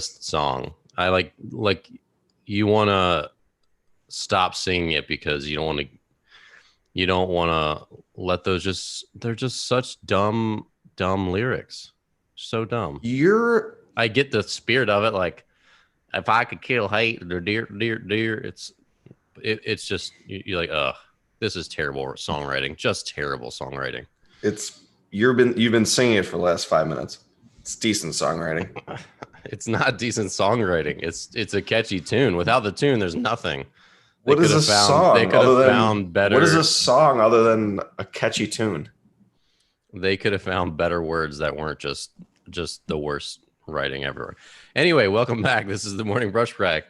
song. I like you want to stop singing it because you don't want to let those they're just such dumb lyrics. So dumb. You're I get the spirit of it, like if I could kill hate, dear, it's just you're like, ugh, this is terrible songwriting, just terrible songwriting. it's you've been singing it for the last 5 minutes. It's decent songwriting. It's not decent songwriting. It's a catchy tune. Without the tune, there's nothing. What is a They song could other have than found what is better. a song other than a catchy tune? They could have found better words that weren't just the worst writing ever. Anyway, welcome back. This is the Morning Brush Crack.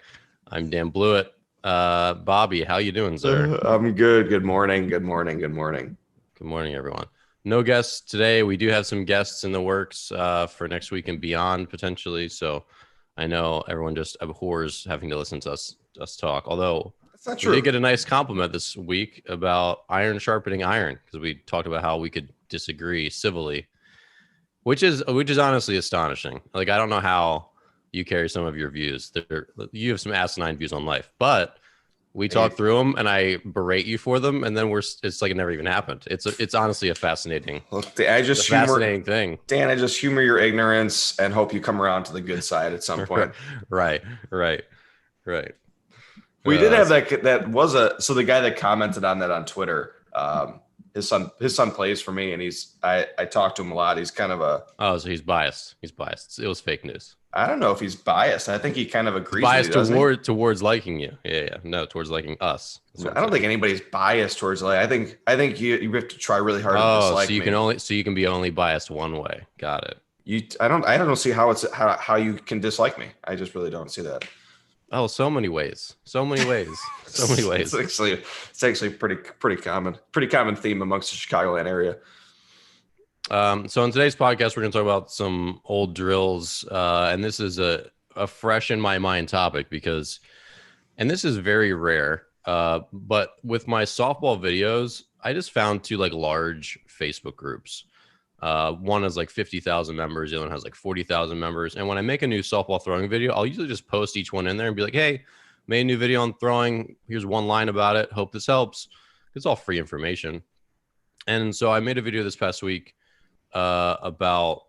I'm Dan Blewett. Bobby, how you doing, sir? I'm good. Good morning. Good morning. Good morning. Good morning, everyone. No guests today. We do have some guests in the works for next week and beyond, potentially. So I know everyone just abhors having to listen to us talk. Although That's not we true. did get a nice compliment this week about iron sharpening iron, because we talked about how we could disagree civilly, which is honestly astonishing. Like, I don't know how you carry some of your views. You have some asinine views on life, but we talk through them and I berate you for them, and then it's like it never even happened. It's honestly a fascinating fascinating thing. Dan, I just humor your ignorance and hope you come around to the good side at some point. Right. We did have so the guy that commented on that on Twitter, his son plays for me, and I talked to him a lot. He's kind of so he's biased. It was fake news. I don't know if he's biased. I think he kind of agrees. Biased towards liking you. Yeah. No, towards liking us. I don't think anybody's biased towards I think you have to try really hard to dislike so you can be only biased one way. Got it. I don't see how you can dislike me. I just really don't see that. Oh, so many ways. It's actually pretty common theme amongst the Chicagoland area. So in today's podcast, we're going to talk about some old drills, and this is a fresh in my mind topic and this is very rare. But with my softball videos, I just found two like large Facebook groups. One has like 50,000 members. The other one has like 40,000 members. And when I make a new softball throwing video, I'll usually just post each one in there and be like, hey, made a new video on throwing. Here's one line about it. Hope this helps. It's all free information. And so I made a video this past week about,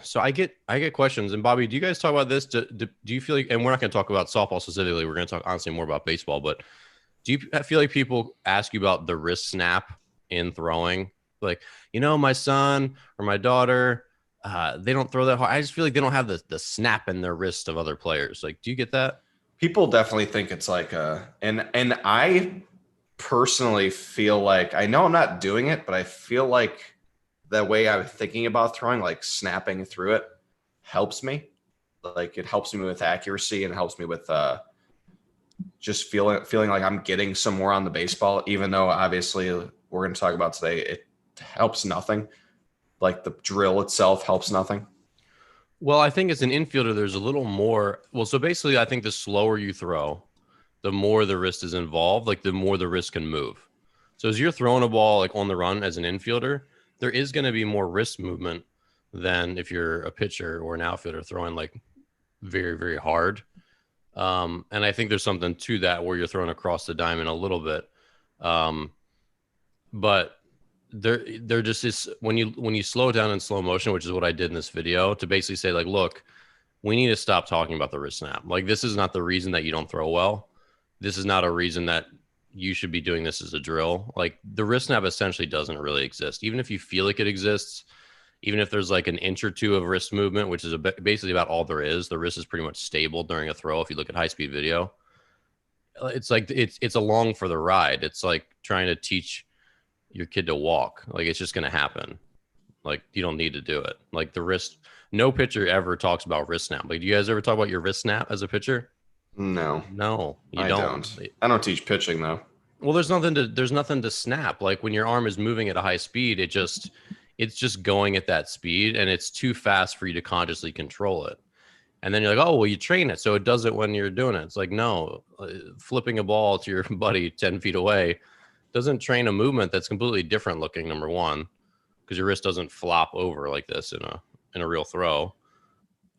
so I get questions. And Bobby, do you guys talk about this? Do you feel like, and we're not going to talk about softball specifically, we're going to talk honestly more about baseball, but do you feel like people ask you about the wrist snap in throwing? Like, my son or my daughter, they don't throw that hard. I just feel like they don't have the snap in their wrist of other players. Like, do you get that? People definitely think it's like and I personally feel like, I know I'm not doing it, but I feel like the way I'm thinking about throwing, like snapping through it, helps me. Like, it helps me with accuracy and helps me with just feeling like I'm getting some more on the baseball, even though obviously we're going to talk about today, it helps nothing. Like, the drill itself helps nothing. Well, I think as an infielder, there's a little more. Well, so basically, I think the slower you throw, the more the wrist is involved, like the more the wrist can move. So as you're throwing a ball like on the run as an infielder, there is going to be more wrist movement than if you're a pitcher or an outfielder throwing like very, very hard. And I think there's something to that where you're throwing across the diamond a little bit. But there just is, when you slow down in slow motion, which is what I did in this video, to basically say like, look, we need to stop talking about the wrist snap. Like, this is not the reason that you don't throw well. This is not a reason that you should be doing this as a drill. Like, the wrist snap essentially doesn't really exist. Even if you feel like it exists, even if there's like an inch or two of wrist movement, which is basically about all there is, the wrist is pretty much stable during a throw. If you look at high speed video, it's like, it's along for the ride. It's like trying to teach your kid to walk. Like, it's just going to happen. Like, you don't need to do it. Like, the wrist, no pitcher ever talks about wrist snap. Like, do you guys ever talk about your wrist snap as a pitcher? No, you don't. I don't teach pitching though. Well, there's nothing to snap. Like, when your arm is moving at a high speed, it's just going at that speed, and it's too fast for you to consciously control it. And then you're like, oh, well, you train it so it does it when you're doing it. It's like, no, flipping a ball to your buddy 10 feet away doesn't train a movement that's completely different looking, number one, because your wrist doesn't flop over like this in a real throw.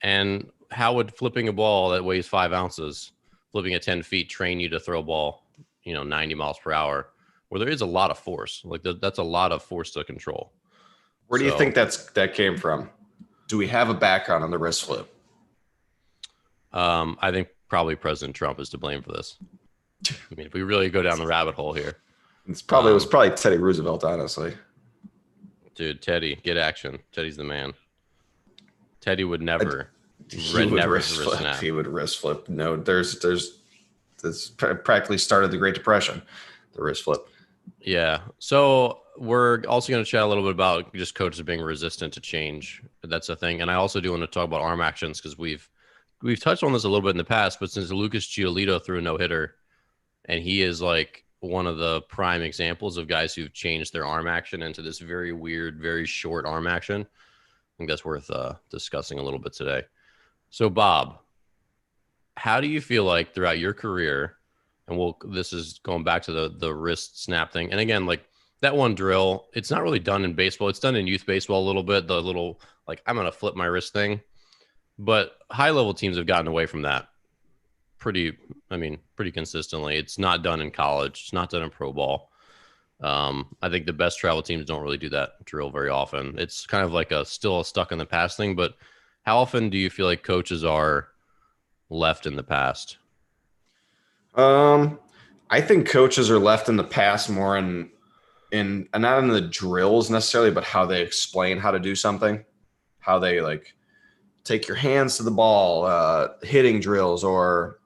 And how would flipping a ball that weighs 5 ounces, flipping at 10 feet, train you to throw a ball, 90 miles per hour, where there is a lot of force? Like that's a lot of force to control. Where do you think that came from? Do we have a background on the wrist flip? I think probably President Trump is to blame for this. I mean, if we really go down the rabbit hole here, It was probably Teddy Roosevelt, honestly. Dude, Teddy, get action. Teddy's the man. Teddy would never. He would wrist flip. He would wrist flip. No, this practically started the Great Depression, the wrist flip. Yeah. So we're also going to chat a little bit about just coaches being resistant to change. That's a thing. And I also do want to talk about arm actions because we've touched on this a little bit in the past, but since Lucas Giolito threw a no-hitter, and he is like one of the prime examples of guys who've changed their arm action into this very weird, very short arm action. I think that's worth discussing a little bit today. So, Bob, how do you feel like throughout your career, and this is going back to the wrist snap thing, and again, like that one drill, it's not really done in baseball. It's done in youth baseball a little bit, the little, like, I'm going to flip my wrist thing. But high-level teams have gotten away from that pretty consistently. It's not done in college. It's not done in pro ball. I think the best travel teams don't really do that drill very often. It's kind of like still a stuck in the past thing. But how often do you feel like coaches are left in the past? I think coaches are left in the past more in not in the drills necessarily, but how they explain how to do something, how they like take your hands to the ball, hitting drills, or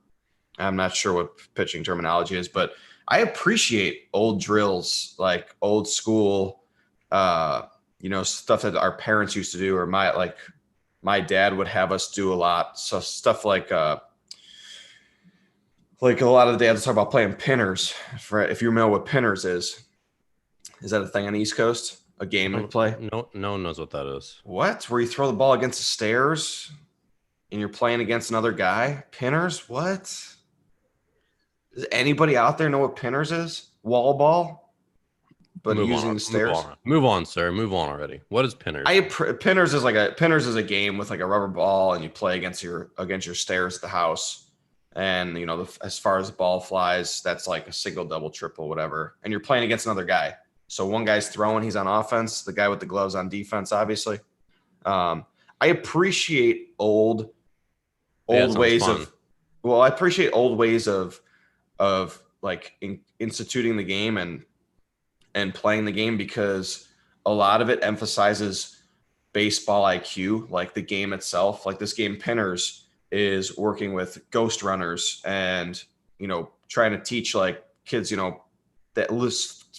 I'm not sure what pitching terminology is, but I appreciate old drills, like old school, stuff that our parents used to do, or my dad would have us do a lot. So stuff like a lot of the dads talk about playing pinners. If you remember what pinners is that a thing on the East Coast? A game to play? No one knows what that is. What? Where you throw the ball against the stairs and you're playing against another guy? Pinners? What? Does anybody out there know what pinners is? Wall ball? But using the stairs? Move on, sir. Move on already. What is pinners? Pinners is a game with like a rubber ball, and you play against your stairs at the house. And as far as the ball flies, that's like a single, double, triple, whatever. And you're playing against another guy. So one guy's throwing, he's on offense. The guy with the gloves on defense, obviously. I appreciate old ways of. Well, I appreciate old ways of like instituting the game and playing the game, because a lot of it emphasizes baseball IQ, like the game itself. Like this game, Pinners, is working with ghost runners and trying to teach like kids that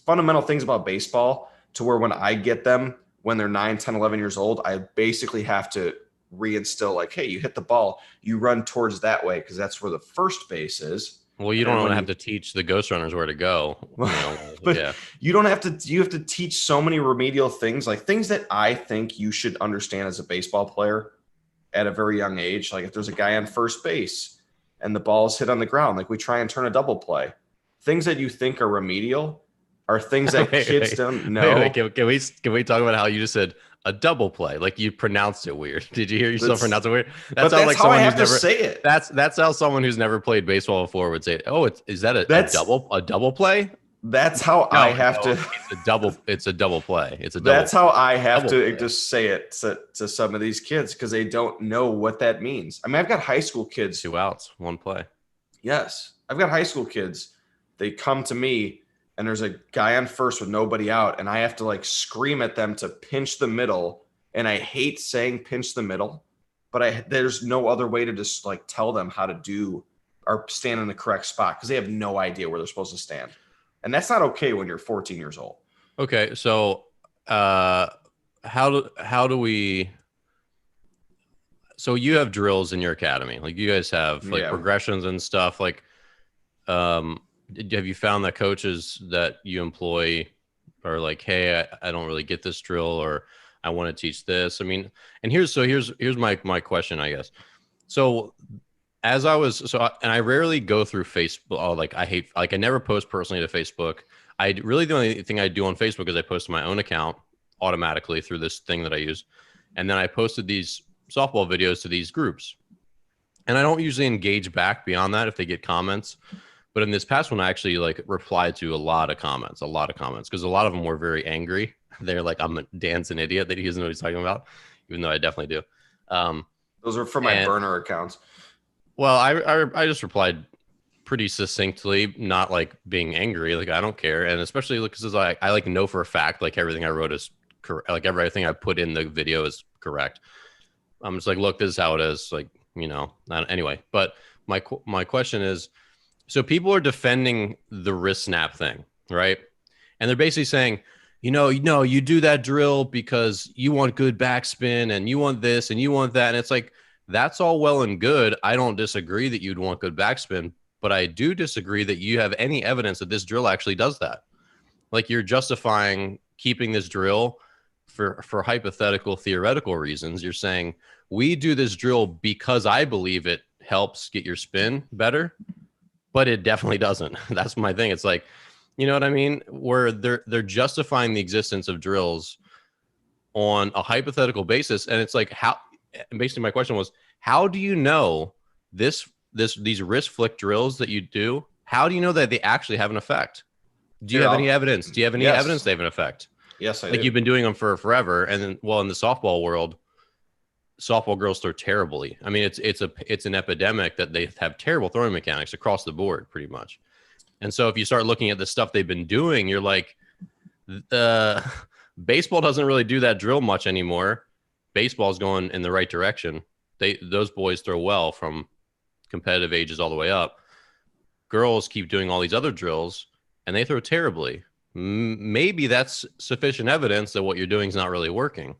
fundamental things about baseball, to where when I get them when they're 9, 10, 11 years old, I basically have to reinstill like, hey, you hit the ball, you run towards that way because that's where the first base is. Well, you don't have to teach the ghost runners where to go. But yeah, you have to teach so many remedial things, like things that I think you should understand as a baseball player at a very young age. Like if there's a guy on first base and the ball is hit on the ground, like we try and turn a double play. Things that you think are remedial are things that kids don't know. Can we talk about how you just said a double play? Like you pronounced it weird. Did you hear yourself pronounce it weird? That's like how I have to say it. That's how someone who's never played baseball before would say it. Oh, is that a double play? That's how I have to. It's a double play. It's a double. That's how I have to just say it to some of these kids, because they don't know what that means. I mean, I've got high school kids. 2 outs, 1 play. Yes, I've got high school kids. They come to me and there's a guy on first with nobody out, and I have to like scream at them to pinch the middle. And I hate saying pinch the middle, but there's no other way to just like tell them how to do or stand in the correct spot, because they have no idea where they're supposed to stand. And that's not okay when you're 14 years old. Okay, so how do we? So you have drills in your academy, like you guys have like progressions and stuff. Like, have you found that coaches that you employ are like, hey, I don't really get this drill, or I want to teach this? I mean, and here's my question, I guess. So as I was, I rarely go through Facebook. I never post personally to Facebook. The only thing I do on Facebook is I post to my own account automatically through this thing that I use. And then I posted these softball videos to these groups. And I don't usually engage back beyond that if they get comments. But in this past one, I actually like replied to a lot of comments, because a lot of them were very angry. They're like, Dan's an idiot that he doesn't know what he's talking about, even though I definitely do. Those are for my And burner accounts. well, I just replied pretty succinctly, not like being angry. Like I don't care, and especially because I like know for a fact like everything I wrote is correct. Like everything I put in the video is correct. I'm just like, look, this is how it is. Like anyway. But my question is, so people are defending the wrist snap thing, right? And they're basically saying, you do that drill because you want good backspin and you want this and you want that. And it's like, that's all well and good. I don't disagree that you'd want good backspin, but I do disagree that you have any evidence that this drill actually does that. Like you're justifying keeping this drill for hypothetical, theoretical reasons. You're saying we do this drill because I believe it helps get your spin better, but it definitely doesn't. That's my thing. It's like, you know what I mean? Where they're justifying the existence of drills on a hypothetical basis, and it's like how. Basically, my question was, how do you know these wrist flick drills that you do? How do you know that they actually have an effect? Do you have any evidence? Do you have any evidence they have an effect? Yes, I like do. You've been doing them for forever, and then in the softball world, softball girls throw terribly. I mean, it's an epidemic that they have terrible throwing mechanics across the board, pretty much. And so if you start looking at the stuff they've been doing, you're like, baseball doesn't really do that drill much anymore. Baseball's going in the right direction. Those boys throw well from competitive ages all the way up. Girls keep doing all these other drills, and they throw terribly. Maybe that's sufficient evidence that what you're doing is not really working.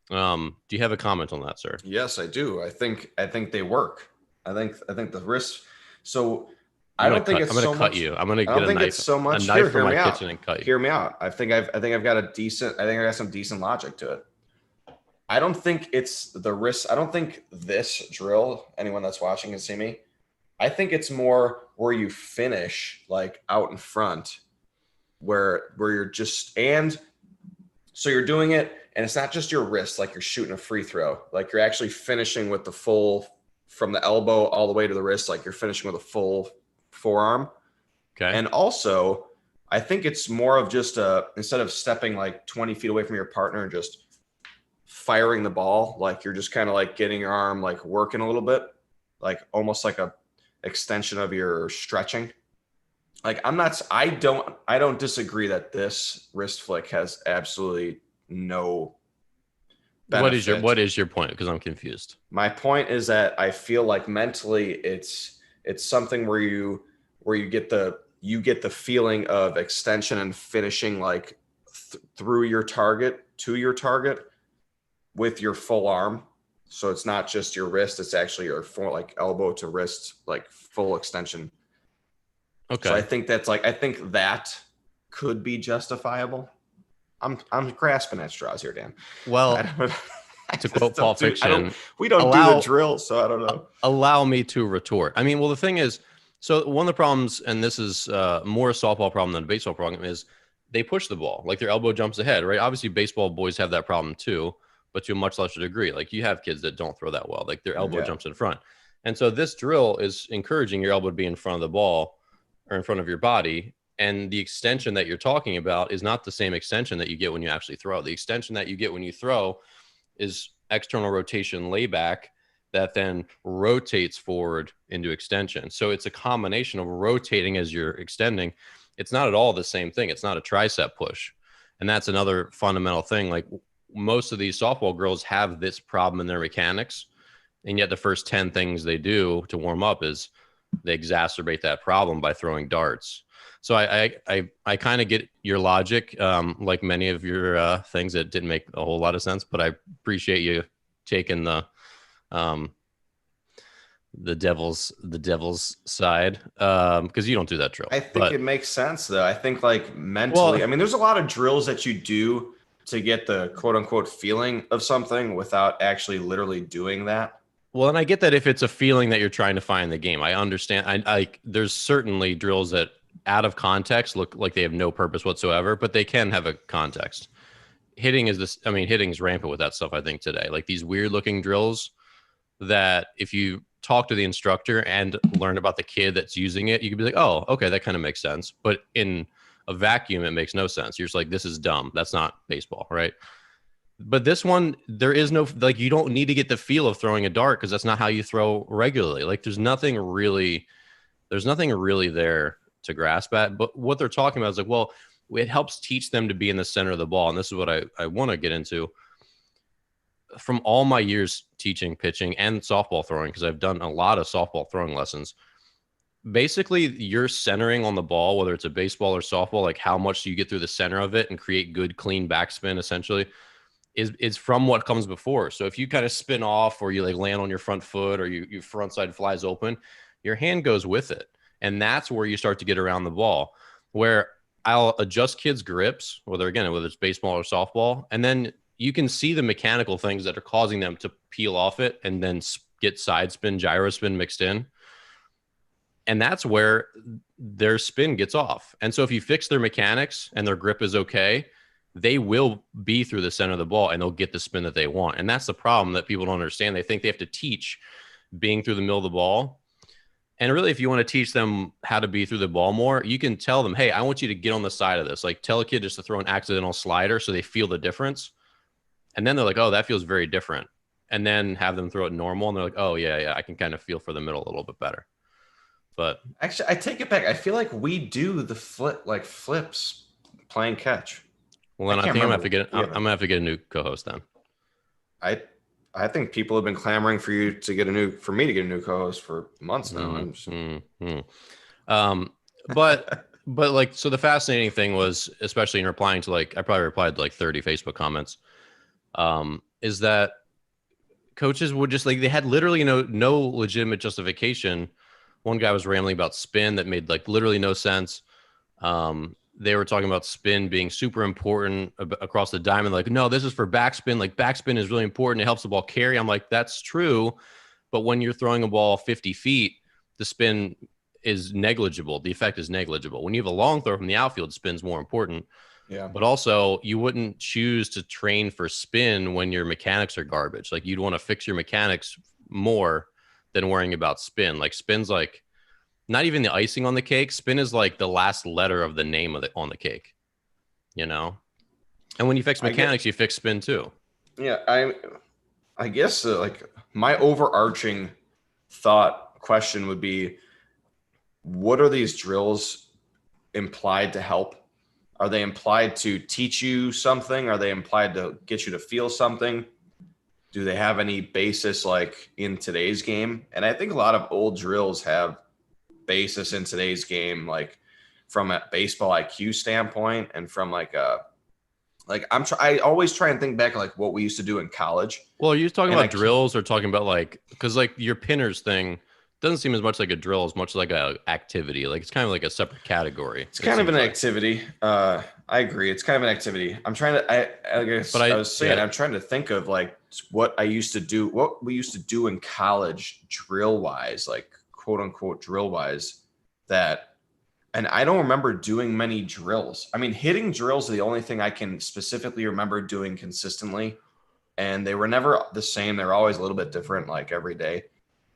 Do you have a comment on that, sir? Yes, I do. I think they work. I think the wrist. So I'm I don't think gonna cut you. I'm gonna I get don't think it's so much. a knife from my kitchen and cut you. Hear me out. I think I've got some decent logic to it. I don't think it's the wrist. I don't think this drill, anyone that's watching can see me. I think it's more where you finish like out in front, where you're just, and so you're doing it, and it's not just your wrist, like you're shooting a free throw, like you're actually finishing with the full, from the elbow all the way to the wrist, like you're finishing with a full forearm. Okay. And also, I think it's more of just instead of stepping like 20 feet away from your partner and just firing the ball, like you're just kind of like getting your arm like working a little bit, like almost like a extension of your stretching. Like I don't disagree that this wrist flick has absolutely no benefit. What is your point? Because I'm confused. My point is that I feel like mentally it's something where you get the feeling of extension and finishing like through your target to your target with your full arm. So it's not just your wrist, it's actually your full like elbow to wrist, like full extension. Okay. So I think that could be justifiable. I'm grasping at straws here, Dan. Well, to quote Pulp Fiction, we don't do the drill, so I don't know. Allow me to retort. I mean, well, the thing is, so one of the problems, and this is more a softball problem than a baseball problem, is they push the ball, like their elbow jumps ahead, right? Obviously, baseball boys have that problem too, but to a much lesser degree. Like you have kids that don't throw that well, like their elbow jumps in front. And so this drill is encouraging your elbow to be in front of the ball or in front of your body. And the extension that you're talking about is not the same extension that you get when you actually throw. The extension that you get when you throw is external rotation layback that then rotates forward into extension. So it's a combination of rotating as you're extending. It's not at all the same thing. It's not a tricep push. And that's another fundamental thing. Like most of these softball girls have this problem in their mechanics. And yet the first 10 things they do to warm up is they exacerbate that problem by throwing darts. So I kind of get your logic, like many of your things that didn't make a whole lot of sense, but I appreciate you taking the devil's side, because you don't do that drill. I think it makes sense though. I think like mentally, I mean, there's a lot of drills that you do to get the quote unquote feeling of something without actually literally doing that. Well, and I get that if it's a feeling that you're trying to find in the game, I understand. There's certainly drills that out of context look like they have no purpose whatsoever, but they can have a context. Hitting is rampant with that stuff, I think, today. Like these weird looking drills that if you talk to the instructor and learn about the kid that's using it, you could be like, oh, okay, that kind of makes sense. But in a vacuum, it makes no sense. You're just like, this is dumb. That's not baseball, right? But this one, there is no, like, you don't need to get the feel of throwing a dart because that's not how you throw regularly. Like, there's nothing really there to grasp at. But what they're talking about is like, well, it helps teach them to be in the center of the ball. And this is what I want to get into. From all my years teaching pitching and softball throwing, because I've done a lot of softball throwing lessons, basically you're centering on the ball, whether it's a baseball or softball, like how much do you get through the center of it and create good, clean backspin, essentially, is from what comes before. So if you kind of spin off or you like land on your front foot or you front side flies open, your hand goes with it. And that's where you start to get around the ball, where I'll adjust kids' grips, whether it's baseball or softball, and then you can see the mechanical things that are causing them to peel off it and then get side spin, gyro spin mixed in. And that's where their spin gets off. And so if you fix their mechanics and their grip is okay, they will be through the center of the ball and they'll get the spin that they want. And that's the problem that people don't understand. They think they have to teach being through the middle of the ball. And really, if you want to teach them how to be through the ball more, you can tell them, hey, I want you to get on the side of this. Like, tell a kid just to throw an accidental slider so they feel the difference. And then they're like, oh, that feels very different. And then have them throw it normal. And they're like, oh, yeah, I can kind of feel for the middle a little bit better. But actually, I take it back. I feel like we do the flips playing catch. Well, then I think I'm gonna have to get a new co-host then. I think people have been clamoring for me to get a new co-host for months now. But like, so the fascinating thing was, especially in replying to I probably replied to like 30 Facebook comments, is that coaches would just they had literally no legitimate justification. One guy was rambling about spin that made like literally no sense. They were talking about spin being super important across the diamond. Like, no, this is for backspin. Like, backspin is really important. It helps the ball carry. I'm like, that's true. But when you're throwing a ball 50 feet, the spin is negligible. The effect is negligible. When you have a long throw from the outfield, spin's more important. Yeah. But also, you wouldn't choose to train for spin when your mechanics are garbage. Like, you'd want to fix your mechanics more than worrying about spin. Like, spin's like not even the icing on the cake. Spin is like the last letter of the name on the cake, And when you fix mechanics, you fix spin too. Yeah, I guess like my overarching question would be, what are these drills implied to help? Are they implied to teach you something? Are they implied to get you to feel something? Do they have any basis like in today's game? And I think a lot of old drills have basis in today's game, like from a baseball IQ standpoint and from I always try and think back like what we used to do in college. Well, are you talking about drills or talking about because like your pinners thing doesn't seem as much like a drill as much like a activity. Like, it's kind of like a separate category. It's kind of an activity. I agree. It's kind of an activity. I'm trying to, I guess but I was saying, I'm trying to think of like what we used to do in college drill wise, like quote unquote drill wise, and I don't remember doing many drills. I mean, hitting drills are the only thing I can specifically remember doing consistently. And they were never the same. They're always a little bit different, like every day.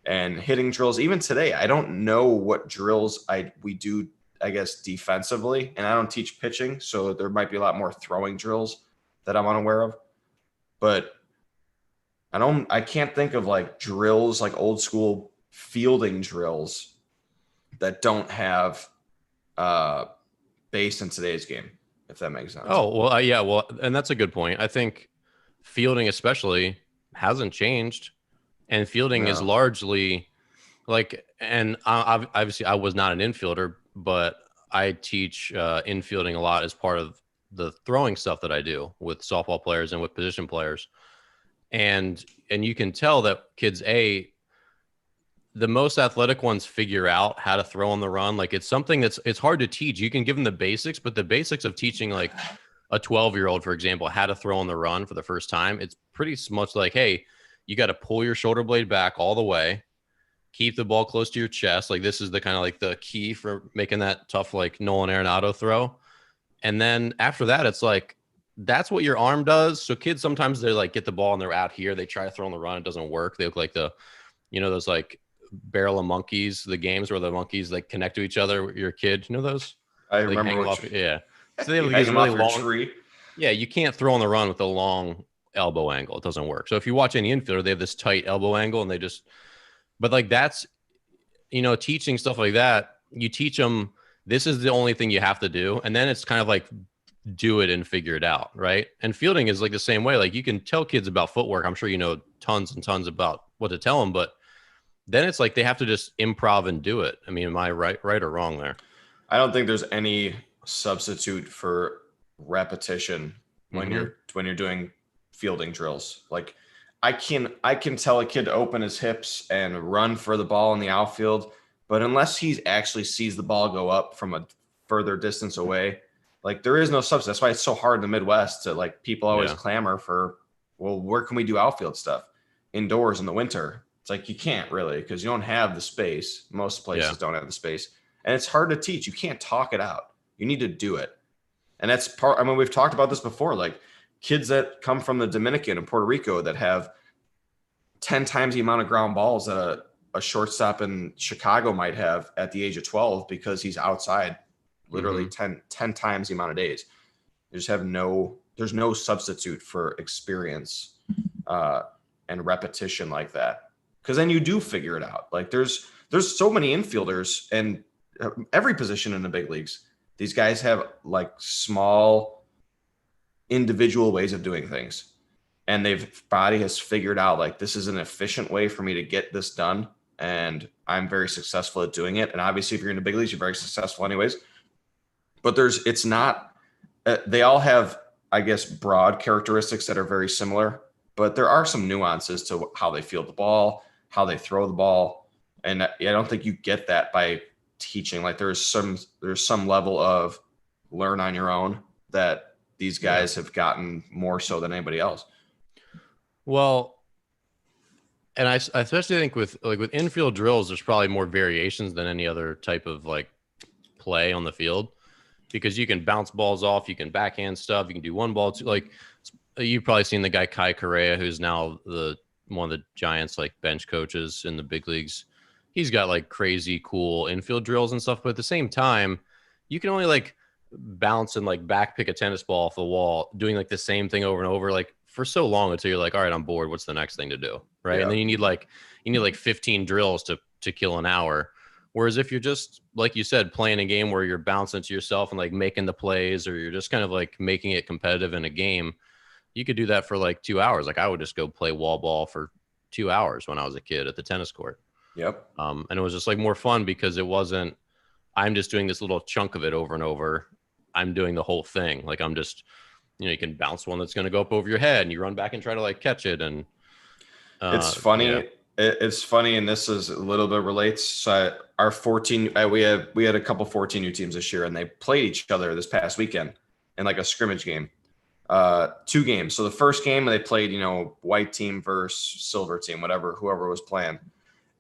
And hitting drills, even today, I don't know what drills we do, I guess, defensively. And I don't teach pitching, so there might be a lot more throwing drills that I'm unaware of. But I can't think of like drills, like old school fielding drills that don't have base in today's game, if that makes sense. Oh, well, yeah. Well, and that's a good point. I think fielding especially hasn't changed. And fielding is largely like, and obviously I was not an infielder, but I teach infielding a lot as part of the throwing stuff that I do with softball players and with position players. And you can tell that kids, the most athletic ones figure out how to throw on the run. Like, it's something it's hard to teach. You can give them the basics, but the basics of teaching like a 12-year-old, for example, how to throw on the run for the first time, it's pretty much like, hey, you got to pull your shoulder blade back all the way, keep the ball close to your chest. Like, this is the kind of like the key for making that tough, like Nolan Arenado throw. And then after that, it's like, that's what your arm does. So kids, sometimes they like get the ball and they're out here. They try to throw on the run. It doesn't work. They look like those like Barrel of Monkeys, the games where the monkeys like connect to each other with your kid. You know those? I Like remember hang what off. Yeah. So they have you like, hang these them really off your long. tree. Yeah, you can't throw on the run with a long elbow angle. It doesn't work. So if you watch any infielder, they have this tight elbow angle, and they just. But like that's teaching stuff like that. You teach them this is the only thing you have to do, and then it's kind of like do it and figure it out, right? And fielding is like the same way. Like you can tell kids about footwork. I'm sure you know tons and tons about what to tell them, but then it's like they have to just improv and do it. I mean, am I right or wrong there? I don't think there's any substitute for repetition when Mm-hmm. you're doing fielding drills. Like I can tell a kid to open his hips and run for the ball in the outfield, but unless he actually sees the ball go up from a further distance away, like there is no substitute. That's why it's so hard in the Midwest to like people always Yeah. clamor for, well, where can we do outfield stuff? Indoors in the winter. It's like you can't really because you don't have the space. Most Yeah. places don't have the space. And it's hard to teach. You can't talk it out. You need to do it. And that's part, I mean, we've talked about this before. Like kids that come from the Dominican and Puerto Rico that have 10 times the amount of ground balls that a shortstop in Chicago might have at the age of 12 because he's outside literally Mm-hmm. 10 times the amount of days. There's no substitute for experience uh, and repetition like that. Because then you do figure it out. Like there's so many infielders and every position in the big leagues. These guys have like small individual ways of doing things. And body has figured out like this is an efficient way for me to get this done. And I'm very successful at doing it. And obviously, if you're in the big leagues, you're very successful anyways. But it's not, they all have, I guess, broad characteristics that are very similar, but there are some nuances to how they field the ball, how they throw the ball. And I don't think you get that by teaching. Like there's some level of learn on your own that these Yeah. guys have gotten more so than anybody else. Well, and I especially think with infield drills, there's probably more variations than any other type of like play on the field because you can bounce balls off, you can backhand stuff, you can do one ball, two. Like you've probably seen the guy Kai Correa, who's now one of the Giants like bench coaches in the big leagues. He's got like crazy cool infield drills and stuff, but at the same time, you can only like bounce and like back pick a tennis ball off the wall, doing like the same thing over and over, like for so long until you're like, all right, I'm bored. What's the next thing to do? Right. And Yeah. then you need like 15 drills to kill an hour. Whereas if you're just, like you said, playing a game where you're bouncing to yourself and like making the plays, or you're just kind of like making it competitive in a game, you could do that for like 2 hours. Like I would just go play wall ball for 2 hours when I was a kid at the tennis court. Yep. And it was just like more fun because it wasn't, I'm just doing this little chunk of it over and over. I'm doing the whole thing. Like I'm just, you can bounce one that's going to go up over your head and you run back and try to like catch it. And It's funny. yeah. It's funny, and this is a little bit relates. So our 14, we had a couple 14U teams this year, and they played each other this past weekend in like a scrimmage game. 2 games. So the first game they played, white team versus silver team, whoever was playing.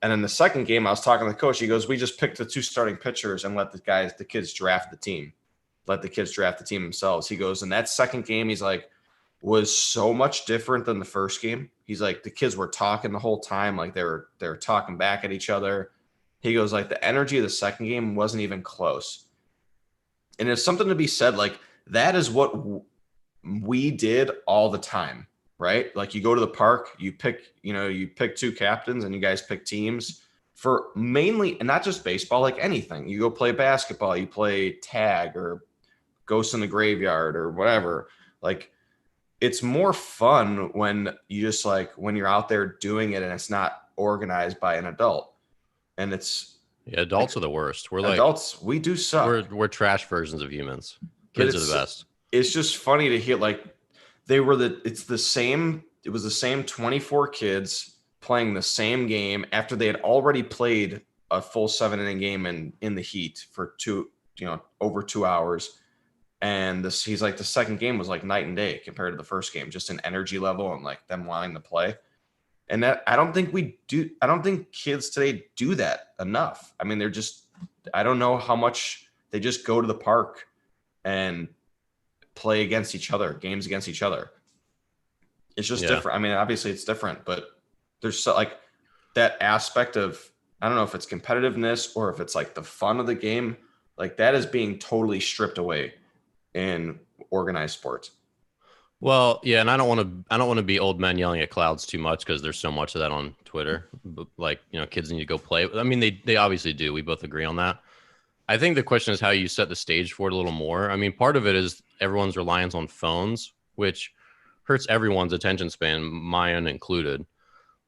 And then the second game, I was talking to the coach. He goes, "We just picked the 2 starting pitchers and let the kids draft the team. Let the kids draft the team themselves." He goes, and that second game, he's like, was so much different than the first game. He's like, the kids were talking the whole time, like they were talking back at each other. He goes, like the energy of the second game wasn't even close. And there's something to be said, like that is what we did all the time, right? Like you go to the park, you pick 2 captains and you guys pick teams for mainly, and not just baseball, like anything. You go play basketball, you play tag or Ghost in the Graveyard or whatever. Like it's more fun when you just like when you're out there doing it and it's not organized by an adult. And it's Yeah, adults are the worst. We're like adults, we do suck. we're trash versions of humans. But Kids are the best. it's just funny to hear like it was the same 24 kids playing the same game after they had already played a full 7-inning game in the heat for over 2 hours. And he's like, the second game was like night and day compared to the first game, just in energy level and like them wanting to play. And that I don't think kids today do that enough. I mean, I don't know how much they just go to the park and play against each other, games against each other. It's just different. I mean, obviously it's different, but there's like that aspect of I don't know if it's competitiveness or if it's like the fun of the game. Like that is being totally stripped away in organized sports. Well, yeah, and I don't want to be old men yelling at clouds too much because there's so much of that on Twitter. But like, kids need to go play. I mean, they obviously do. We both agree on that. I think the question is how you set the stage for it a little more. I mean, part of it is everyone's reliance on phones, which hurts everyone's attention span, mine included.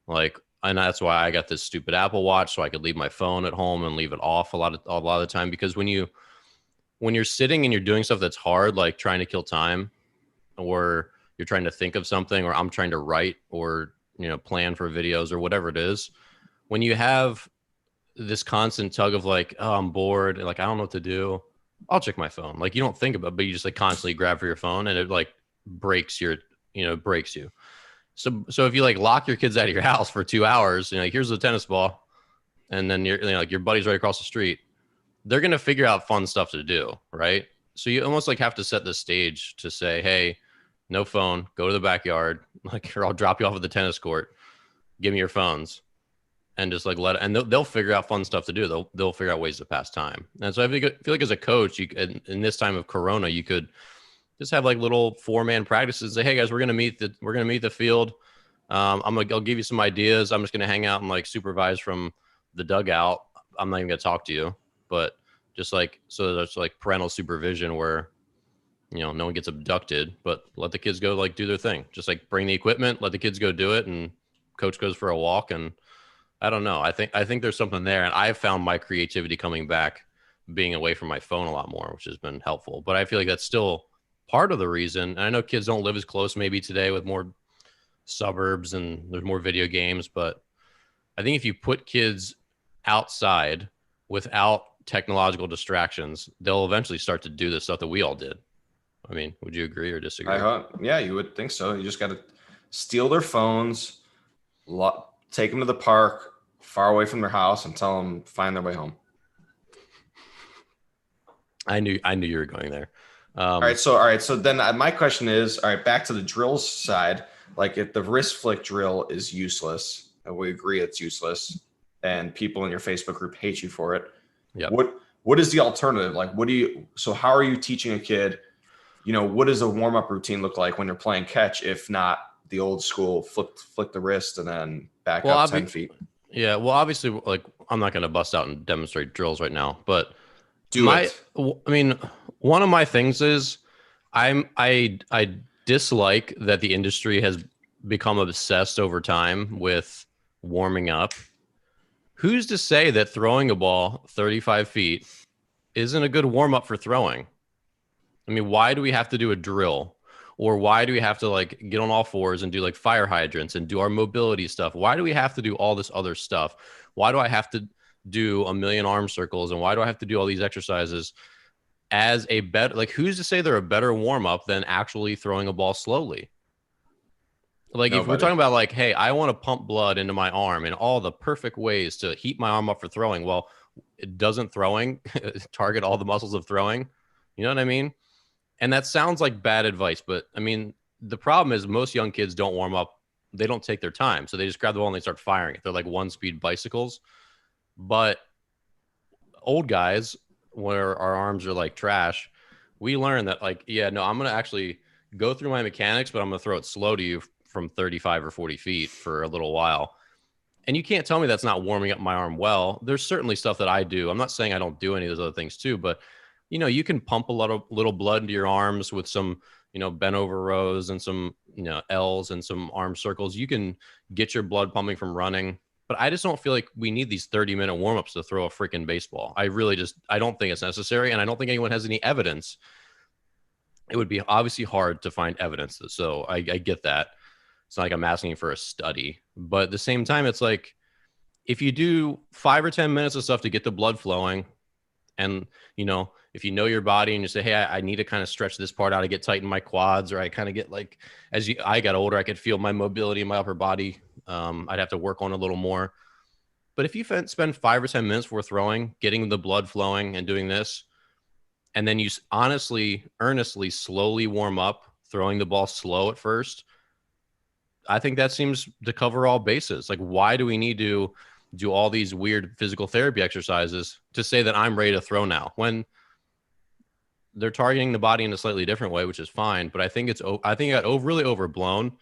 Like, and that's why I got this stupid Apple Watch so I could leave my phone at home and leave it off a lot of the time, because when you're sitting and you're doing stuff that's hard, like trying to kill time, or you're trying to think of something, or I'm trying to write, or plan for videos or whatever it is, when you have this constant tug of like, oh, I'm bored, like I don't know what to do, I'll check my phone. Like you don't think about it, but you just like constantly grab for your phone, and it like breaks your breaks you. So if you like lock your kids out of your house for 2 hours, like here's the tennis ball, and then you're like your buddy's right across the street, they're gonna figure out fun stuff to do, right? So you almost like have to set the stage to say, hey, no phone, go to the backyard, like, or I'll drop you off at the tennis court, give me your phones, and just like and they'll figure out fun stuff to do. They'll figure out ways to pass time. And so I feel like as a coach, in this time of Corona, you could just have like little 4-man practices. Say, hey guys, we're gonna meet the field. I'll give you some ideas. I'm just gonna hang out and like supervise from the dugout. I'm not even gonna talk to you, but just like, so there's like parental supervision where no one gets abducted, but let the kids go like do their thing. Just like bring the equipment, let the kids go do it, and coach goes for a walk. And I don't know. I think there's something there, and I've found my creativity coming back being away from my phone a lot more, which has been helpful. But I feel like that's still part of the reason. And I know kids don't live as close maybe today with more suburbs and there's more video games, but I think if you put kids outside without technological distractions, they'll eventually start to do the stuff that we all did. I mean, would you agree or disagree? Yeah, you would think so. You just got to steal their phones, take them to the park far away from their house, and tell them find their way home. I knew you were going there. All right. So then my question is, all right, back to the drills side. Like if the wrist flick drill is useless, and we agree it's useless, and people in your Facebook group hate you for it. Yeah. What is the alternative? Like, so how are you teaching a kid, what does a warm-up routine look like when you're playing catch, if not the old school flick the wrist and then back up 10 feet? Yeah. Well, obviously, like I'm not going to bust out and demonstrate drills right now, but I mean, one of my things is I dislike that the industry has become obsessed over time with warming up. Who's to say that throwing a ball 35 feet isn't a good warm up for throwing? I mean, why do we have to do a drill? Or why do we have to like get on all fours and do like fire hydrants and do our mobility stuff? Why do we have to do all this other stuff? Why do I have to do a million arm circles? And why do I have to do all these exercises as a better, like, who's to say they're a better warm up than actually throwing a ball slowly? Like, if we're talking about like, hey, I want to pump blood into my arm and all the perfect ways to heat my arm up for throwing. Well, it doesn't throwing target all the muscles of throwing. You know what I mean? And that sounds like bad advice, but I mean, the problem is most young kids don't warm up. They don't take their time. So they just grab the ball and they start firing it. They're like 1-speed bicycles. But old guys, where our arms are like trash, we learn that like, yeah, no, I'm going to actually go through my mechanics, but I'm going to throw it slow to you from 35 or 40 feet for a little while. And you can't tell me that's not warming up my arm well. There's certainly stuff that I do. I'm not saying I don't do any of those other things too, but you can pump a lot of little blood into your arms with some, bent over rows and some, L's and some arm circles. You can get your blood pumping from running, but I just don't feel like we need these 30-minute warm-ups to throw a freaking baseball. I don't think it's necessary. And I don't think anyone has any evidence. It would be obviously hard to find evidence. So I get that. It's not like I'm asking for a study, but at the same time, it's like, if you do 5 or 10 minutes of stuff to get the blood flowing, and, if you know your body and you say, hey, I need to kind of stretch this part out, I get tight in my quads, or I kind of get like, I got older, I could feel my mobility in my upper body. I'd have to work on a little more. But if you spend 5 or 10 minutes before throwing, getting the blood flowing and doing this, and then you honestly, earnestly, slowly warm up, throwing the ball slow at first, I think that seems to cover all bases. Like, why do we need to do all these weird physical therapy exercises to say that I'm ready to throw now, when they're targeting the body in a slightly different way, which is fine. But I think it got really overblown.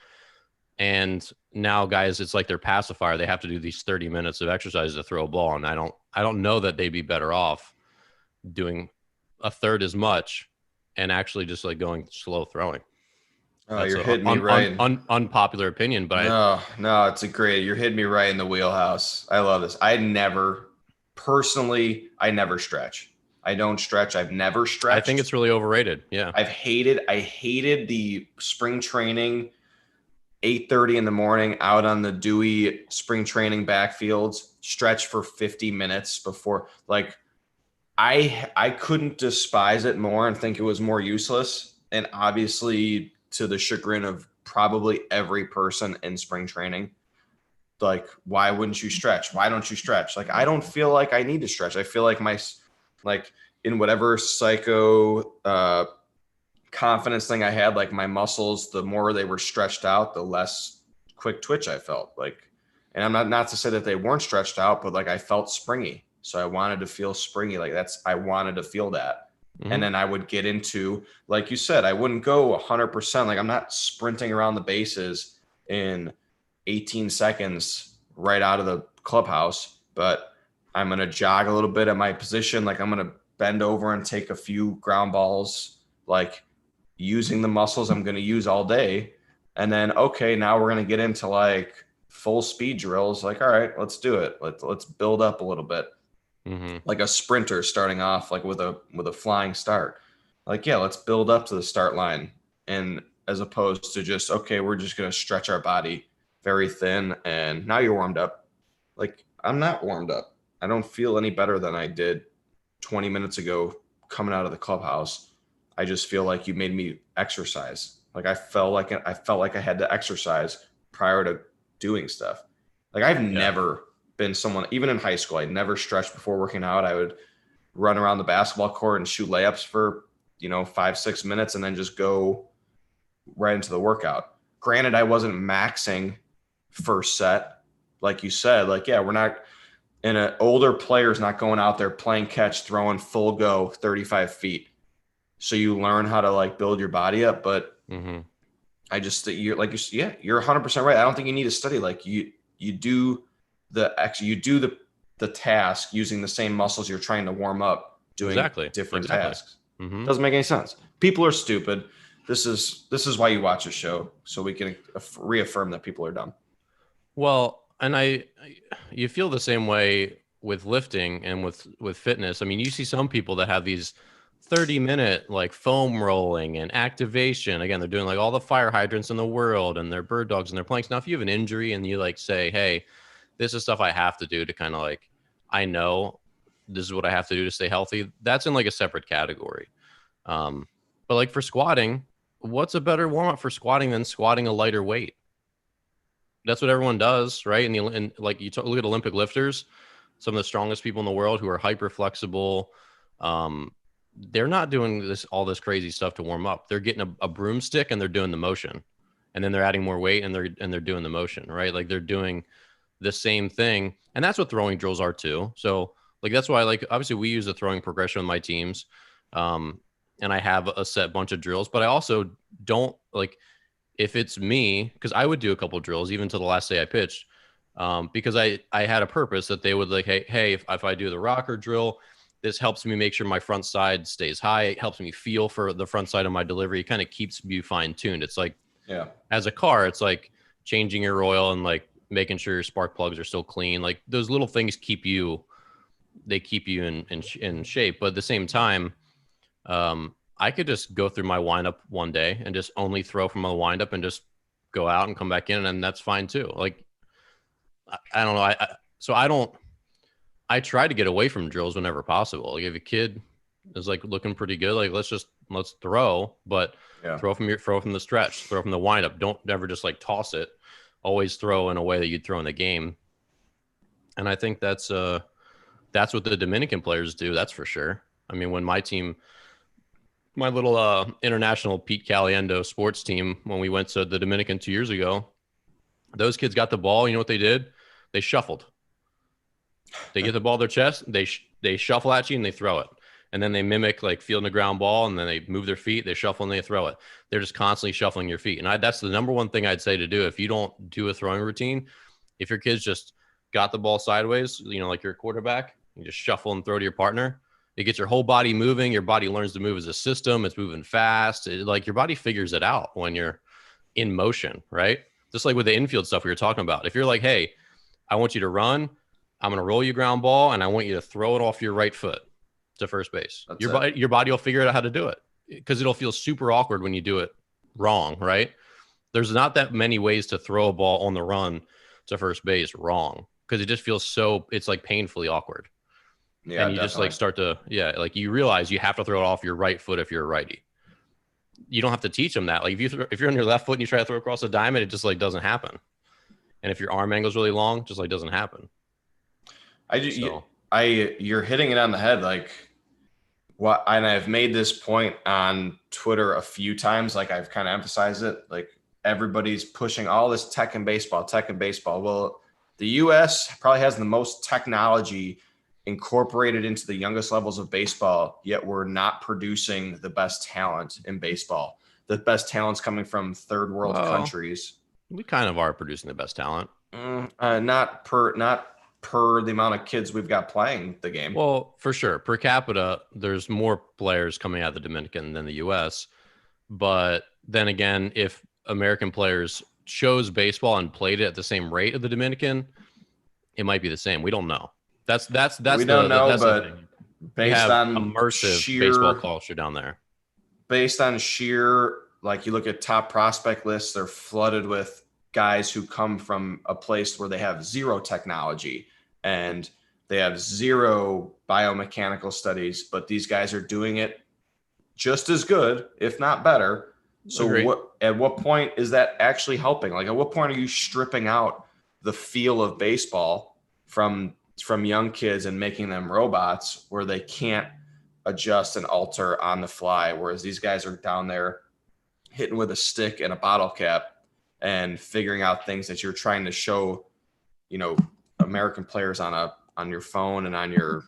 And now guys, it's like their pacifier. They have to do these 30 minutes of exercise to throw a ball. And I don't know that they'd be better off doing a third as much and actually just like going slow throwing. Oh, That's you're an hitting me right. unpopular opinion, but No, it's a great. You're hitting me right in the wheelhouse. I love this. I never stretch. I don't stretch. I've never I stretched. think it's really overrated. Yeah. I hated the spring training, 8:30 in the morning out on the dewy spring training backfields, stretch for 50 minutes before. Like I couldn't despise it more and think it was more useless. And obviously to the chagrin of probably every person in spring training, like, why wouldn't you stretch? Why don't you stretch? Like, I don't feel like I need to stretch. I feel like like in whatever psycho confidence thing I had, like my muscles, the more they were stretched out, the less quick twitch I felt. Like, and I'm not to say that they weren't stretched out, but like I felt springy. So I wanted to feel springy. Like I wanted to feel that. Mm-hmm. And then I would get into, like you said, I wouldn't go 100%. Like I'm not sprinting around the bases in 18 seconds right out of the clubhouse, but I'm going to jog a little bit at my position. Like I'm going to bend over and take a few ground balls, like using the muscles I'm going to use all day. And then, okay, now we're going to get into like full speed drills. Like, all right, let's do it. Let's build up a little bit. Mm-hmm. Like a sprinter starting off like with a flying start. Like, yeah, let's build up to the start line. And as opposed to just, okay, we're just going to stretch our body very thin and now you're warmed up. Like, I'm not warmed up. I don't feel any better than I did 20 minutes ago coming out of the clubhouse. I just feel like you made me exercise. Like I felt like I had to exercise prior to doing stuff. Like I've never been someone, even in high school, I never stretched before working out. I would run around the basketball court and shoot layups for, 5-6 minutes and then just go right into the workout. Granted, I wasn't maxing first set. Like you said, like, yeah, we're not, and an older player's not going out there playing catch, throwing full go 35 feet. So you learn how to like build your body up. But I just, you're 100% right. I don't think you need to study. Like you do the task using the same muscles you're trying to warm up, doing different tasks. Mm-hmm. Doesn't make any sense. People are stupid. This is why you watch a show, so we can reaffirm that people are dumb. Well, and you feel the same way with lifting and with fitness. I mean, you see some people that have these 30-minute like foam rolling and activation. Again, they're doing like all the fire hydrants in the world and their bird dogs and their planks. Now, if you have an injury and you like say, hey, this is stuff I have to do to kind of like, I know this is what I have to do to stay healthy, that's in like a separate category. But like for squatting, what's a better warm up for squatting than squatting a lighter weight? That's what everyone does, right? And like you look at Olympic lifters, some of the strongest people in the world who are hyper flexible. They're not doing all this crazy stuff to warm up. They're getting a broomstick and they're doing the motion, and then they're adding more weight and they're doing the motion, right? Like they're doing the same thing, and that's what throwing drills are too. So like that's why like obviously we use the throwing progression with my teams, and I have a set bunch of drills, but I also don't like. If it's me, because I would do a couple of drills even to the last day I pitched, because I had a purpose that they would like, hey, if I do the rocker drill, this helps me make sure my front side stays high. It helps me feel for the front side of my delivery. It kind of keeps you fine tuned. It's like, as a car, it's like changing your oil and like making sure your spark plugs are still clean. Like those little things keep you in shape. But at the same time, I could just go through my windup one day and just only throw from a windup and just go out and come back in, and that's fine too. Like, I don't know. I try to get away from drills whenever possible. Like if a kid is like looking pretty good, like let's throw, but throw from the stretch, throw from the windup. Don't ever just like toss it. Always throw in a way that you'd throw in the game. And I think that's what the Dominican players do. That's for sure. I mean, when my little international Pete Caliendo sports team, when we went to the Dominican 2 years ago, those kids got the ball. You know what they did? They shuffled. They get the ball to their chest, they shuffle at you and they throw it. And then they mimic like fielding a ground ball, and then they move their feet, they shuffle and they throw it. They're just constantly shuffling your feet. And that's the number one thing I'd say to do if you don't do a throwing routine. If your kids just got the ball sideways, like you're a quarterback, you just shuffle and throw to your partner. It gets your whole body moving. Your body learns to move as a system. It's moving fast. Like your body figures it out when you're in motion, right? Just like with the infield stuff we were talking about. If you're like, hey, I want you to run, I'm going to roll you ground ball, and I want you to throw it off your right foot to first base. Your body will figure out how to do it, because it'll feel super awkward when you do it wrong, right? There's not that many ways to throw a ball on the run to first base wrong, because it just feels it's like painfully awkward. Yeah, and you definitely just like start to, like you realize you have to throw it off your right foot if you're a righty. You don't have to teach them that. Like if you're on your left foot and you try to throw across a diamond, it just like doesn't happen. And if your arm angle is really long, just like doesn't happen. You're hitting it on the head. Like and I've made this point on Twitter a few times. Like I've kind of emphasized it. Like everybody's pushing all this tech and baseball. Well, the U.S. probably has the most technology incorporated into the youngest levels of baseball, yet we're not producing the best talent in baseball. The best talent's coming from third world countries. We kind of are producing the best talent. Not per the amount of kids we've got playing the game. Well, for sure. Per capita, there's more players coming out of the Dominican than the U.S. But then again, if American players chose baseball and played it at the same rate of the Dominican, it might be the same. We don't know. That's we don't know, but based on immersive baseball culture down there, based on sheer, like you look at top prospect lists, they're flooded with guys who come from a place where they have zero technology and they have zero biomechanical studies, but these guys are doing it just as good, if not better. So at what point is that actually helping? Like at what point are you stripping out the feel of baseball from young kids and making them robots where they can't adjust and alter on the fly? Whereas these guys are down there hitting with a stick and a bottle cap and figuring out things that you're trying to show, American players on your phone and on your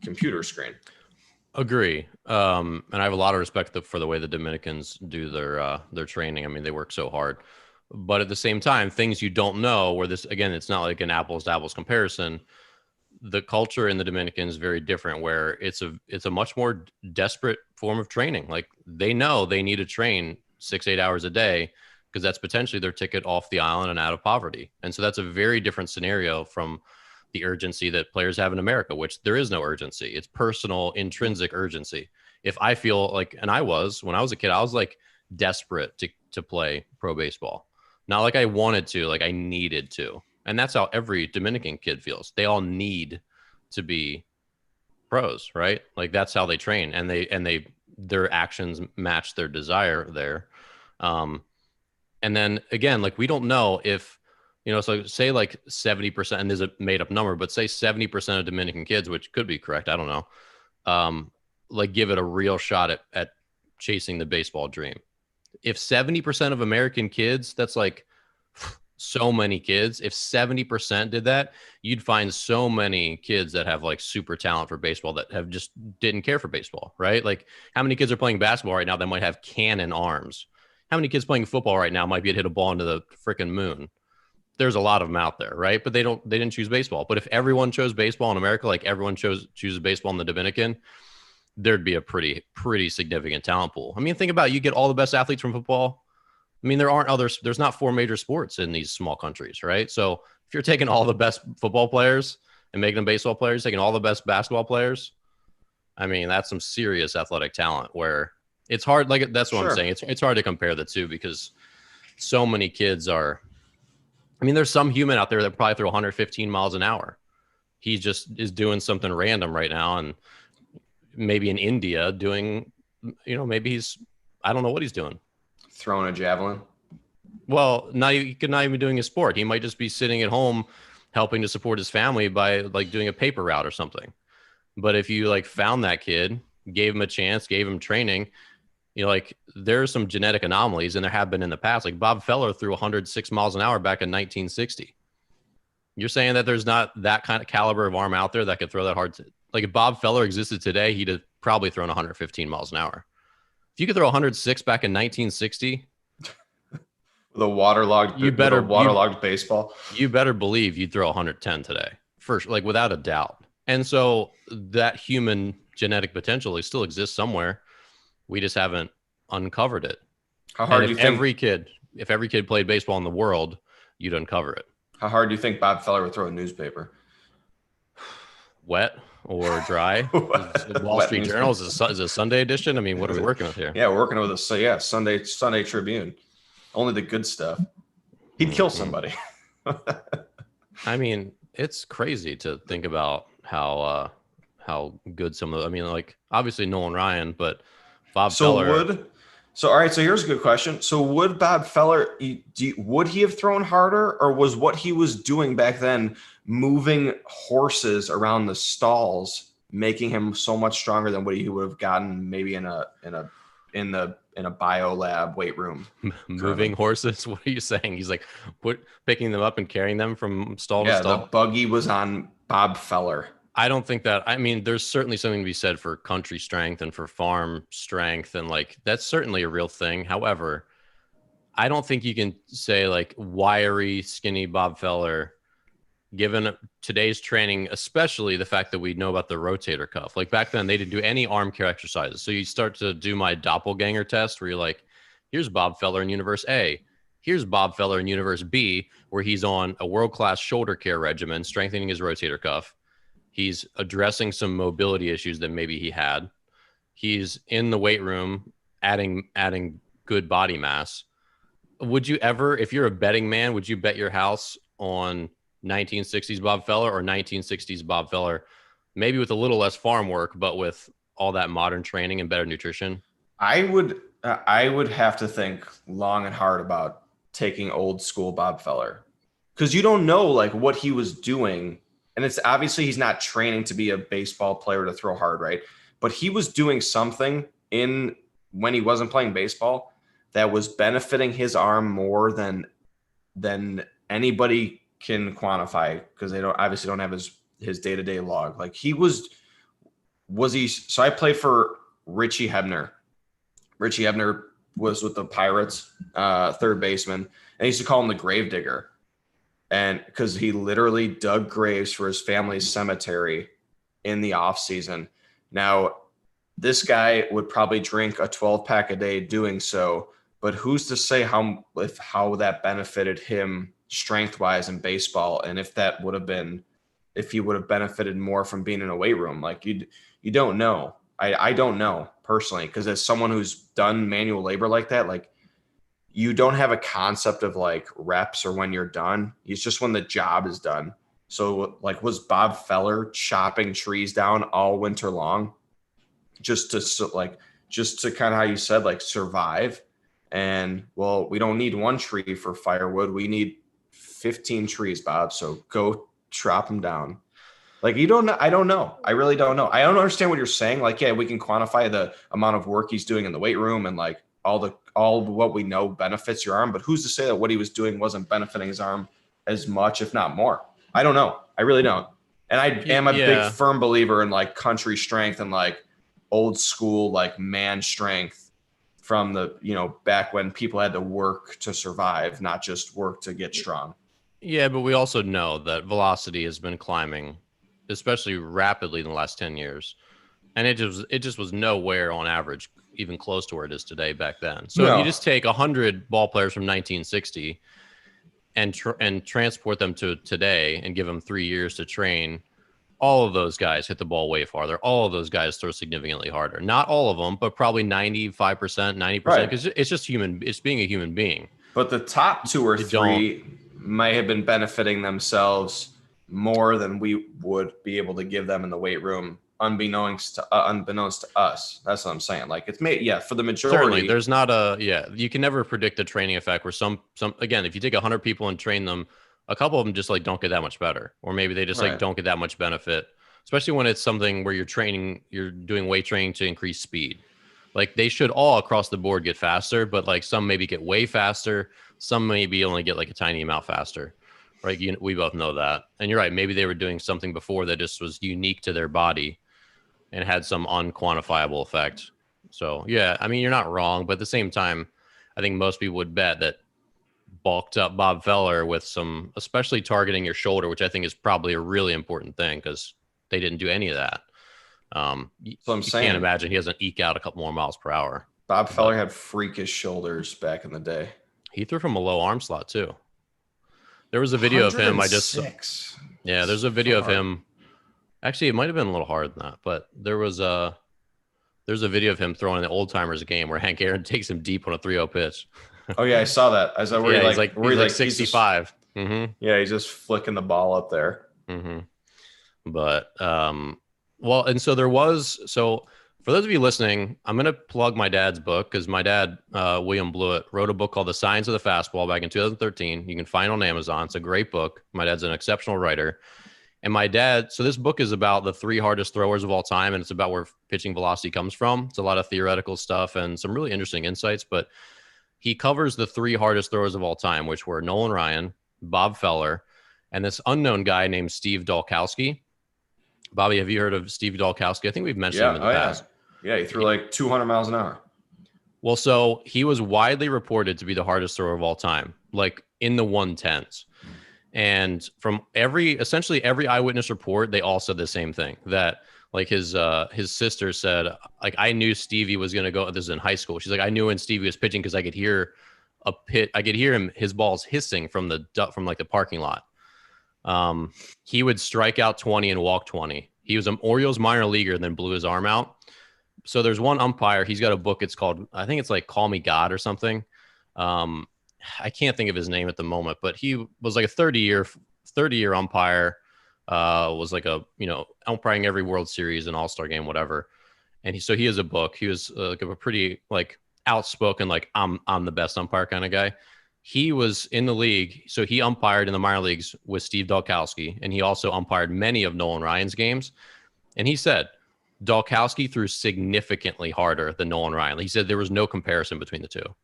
computer screen. Agree. And I have a lot of respect for the way the Dominicans do their training. I mean, they work so hard, but at the same time, things you don't know, where this, again, it's not like an apples to apples comparison. The culture in the Dominican is very different, where it's a much more desperate form of training. Like they know they need to train 6-8 hours a day, because that's potentially their ticket off the island and out of poverty. And so that's a very different scenario from the urgency that players have in America, which there is no urgency. It's personal, intrinsic urgency. If I feel like, and when I was a kid, I was like desperate to play pro baseball. Not like I wanted to, like I needed to. And that's how every Dominican kid feels. They all need to be pros, right? Like that's how they train, and their actions match their desire there. And then again, like we don't know if, so say like 70%, and there's a made up number, but say 70% of Dominican kids, which could be correct, I don't know, like give it a real shot at chasing the baseball dream. If 70% of American kids, that's like so many kids. If 70% did that, you'd find so many kids that have like super talent for baseball that have just didn't care for baseball, right? Like how many kids are playing basketball right now that might have cannon arms? How many kids playing football right now might be able to hit a ball into the freaking moon? There's a lot of them out there, right? But they didn't choose baseball. But if everyone chose baseball in America, like everyone chooses baseball in the Dominican, there'd be a pretty significant talent pool. I mean, think about it. You get all the best athletes from football. I mean, there's not 4 major sports in these small countries, right? So if you're taking all the best football players and making them baseball players, taking all the best basketball players, I mean, that's some serious athletic talent where it's hard. Like, that's what I'm saying. It's hard to compare the two, because so many kids are, I mean, there's some human out there that probably throw 115 miles an hour. He just is doing something random right now. And maybe in India doing, maybe I don't know what he's doing. Throwing a javelin. Well, he could not even be doing a sport. He might just be sitting at home helping to support his family by like doing a paper route or something. But if you like found that kid, gave him a chance, gave him training, like there's some genetic anomalies, and there have been in the past. Like Bob Feller threw 106 miles an hour back in 1960. You're saying that there's not that kind of caliber of arm out there that could throw that hard. Like if Bob Feller existed today, he'd have probably thrown 115 miles an hour. If you could throw 106 back in 1960, with a waterlogged baseball, you better believe you'd throw 110 today, first, like without a doubt. And so that human genetic potential still exists somewhere. We just haven't uncovered it. How hard do you think if every kid played baseball in the world, you'd uncover it? How hard do you think Bob Feller would throw a newspaper? Wet or dry? Wall Street Journal is a Sunday edition. I mean, what are we working with here? Yeah, we're working with Sunday Tribune. Only the good stuff. He'd kill somebody. I mean, it's crazy to think about how good some of. I mean, like obviously Nolan Ryan, but Bob Feller. All right. So here's a good question. So would Bob Feller, would he have thrown harder, or was what he was doing back then moving horses around the stalls, making him so much stronger than what he would have gotten maybe in a bio lab weight room? Moving horses? What are you saying? He's like picking them up and carrying them from stall to stall? Yeah, the buggy was on Bob Feller. I don't think that. I mean, there's certainly something to be said for country strength and for farm strength, and like that's certainly a real thing. However, I don't think you can say like wiry, skinny Bob Feller, given today's training, especially the fact that we know about the rotator cuff. Like back then, they didn't do any arm care exercises. So you start to do my doppelganger test, where you're like, here's Bob Feller in universe A. Here's Bob Feller in universe B, where he's on a world-class shoulder care regimen, strengthening his rotator cuff. He's addressing some mobility issues that maybe he had. He's in the weight room, adding good body mass. Would you ever, if you're a betting man, would you bet your house on 1960s Bob Feller or 1960s Bob Feller, maybe with a little less farm work, but with all that modern training and better nutrition? I would have to think long and hard about taking old school Bob Feller, because you don't know like what he was doing. And it's obviously he's not training to be a baseball player to throw hard, right? But he was doing something when he wasn't playing baseball that was benefiting his arm more than anybody can quantify, because they obviously don't have his day-to-day log. Like so I played for Richie Hebner. Richie Hebner was with the Pirates, third baseman, and they used to call him the Gravedigger. And because he literally dug graves for his family's cemetery in the off season. Now, this guy would probably drink a 12-pack a day doing so, but who's to say how that benefited him strength-wise in baseball, and if he would have benefited more from being in a weight room? Like you don't know. I don't know personally, because as someone who's done manual labor like that, like you don't have a concept of like reps or when you're done. It's just when the job is done. So like, was Bob Feller chopping trees down all winter long just to kind of, how you said, like survive? And well, we don't need one tree for firewood. We need 15 trees, Bob. So go chop them down. Like, you don't know. I don't know. I really don't know. I don't understand what you're saying. Like, yeah, we can quantify the amount of work he's doing in the weight room and like all what we know benefits your arm, but who's to say that what he was doing wasn't benefiting his arm as much, if not more? I don't know. I really don't. And I am a big firm believer in like country strength and like old school, like man strength from the, back when people had to work to survive, not just work to get strong. Yeah. But we also know that velocity has been climbing, especially rapidly in the last 10 years. And it just was nowhere on average even close to where it is today back then. So if you just take 100 ball players from 1960 and transport them to today and give them 3 years to train, all of those guys hit the ball way farther. All of those guys throw significantly harder. Not all of them, but probably 95%, 90%, because it's just it's being a human being. But the top two or three might have been benefiting themselves more than we would be able to give them in the weight room, unbeknownst to us. That's what I'm saying. Like, it's made, for the majority. Certainly, there's not you can never predict a training effect where some again, if you take 100 people and train them, a couple of them just like don't get that much better, or maybe they just like don't get that much benefit, especially when it's something where you're doing weight training to increase speed. Like, they should all across the board get faster, but like some maybe get way faster, some maybe only get like a tiny amount faster. right? We both know that. And you're right. Maybe they were doing something before that just was unique to their body and had some unquantifiable effect. So, yeah, I mean, you're not wrong. But at the same time, I think most people would bet that bulked up Bob Feller with some, especially targeting your shoulder, which I think is probably a really important thing because they didn't do any of that. So I'm You can't saying imagine he doesn't eke out a couple more miles per hour. Bob Feller But had freakish shoulders back in the day. he threw from a low arm slot too. There was a video of him. 106. Yeah, there's a video of him. Actually, it might have been a little hard than that, but there's a video of him throwing the old timers game where Hank Aaron takes him deep on a 3-0 pitch. Oh yeah, I saw that. I saw where Yeah, he he's like 65. Yeah, he's just flicking the ball up there. But well, and so there was, so for those of you listening, I'm going to plug my dad's book because my dad, William Blewett, wrote a book called The Science of the Fastball back in 2013. You can find it on Amazon. It's a great book. My dad's an exceptional writer. And my dad, so this book is about the 3 hardest throwers of all time, and it's about where pitching velocity comes from. It's a lot of theoretical stuff and some really interesting insights, but he covers the 3 hardest throwers of all time, which were Nolan Ryan, Bob Feller, and this unknown guy named Steve Dolkowski. Bobby, have you heard of Steve Dolkowski? I think we've mentioned him in the past. Yeah, he threw like 200 miles an hour. Well, so he was widely reported to be the hardest thrower of all time, like in the 110s. And from essentially every eyewitness report, they all said the same thing, that like his sister said, like, I knew Stevie was going to go. This is in high school. She's like, I knew when Stevie was pitching because I could hear his balls hissing from like the parking lot. He would strike out 20 and walk 20. He was an Orioles minor leaguer and then blew his arm out. So there's one umpire. He's got a book. It's called, I think it's like Call Me God or something. I can't think of his name at the moment, but he was like a 30-year umpire. Was like umpiring every World Series and All-Star game, whatever. And he has a book. He was like a pretty like outspoken, like I'm the best umpire kind of guy. He was in the league, so he umpired in the minor leagues with Steve Dolkowski, and he also umpired many of Nolan Ryan's games. And he said Dolkowski threw significantly harder than Nolan Ryan. He said there was no comparison between the two.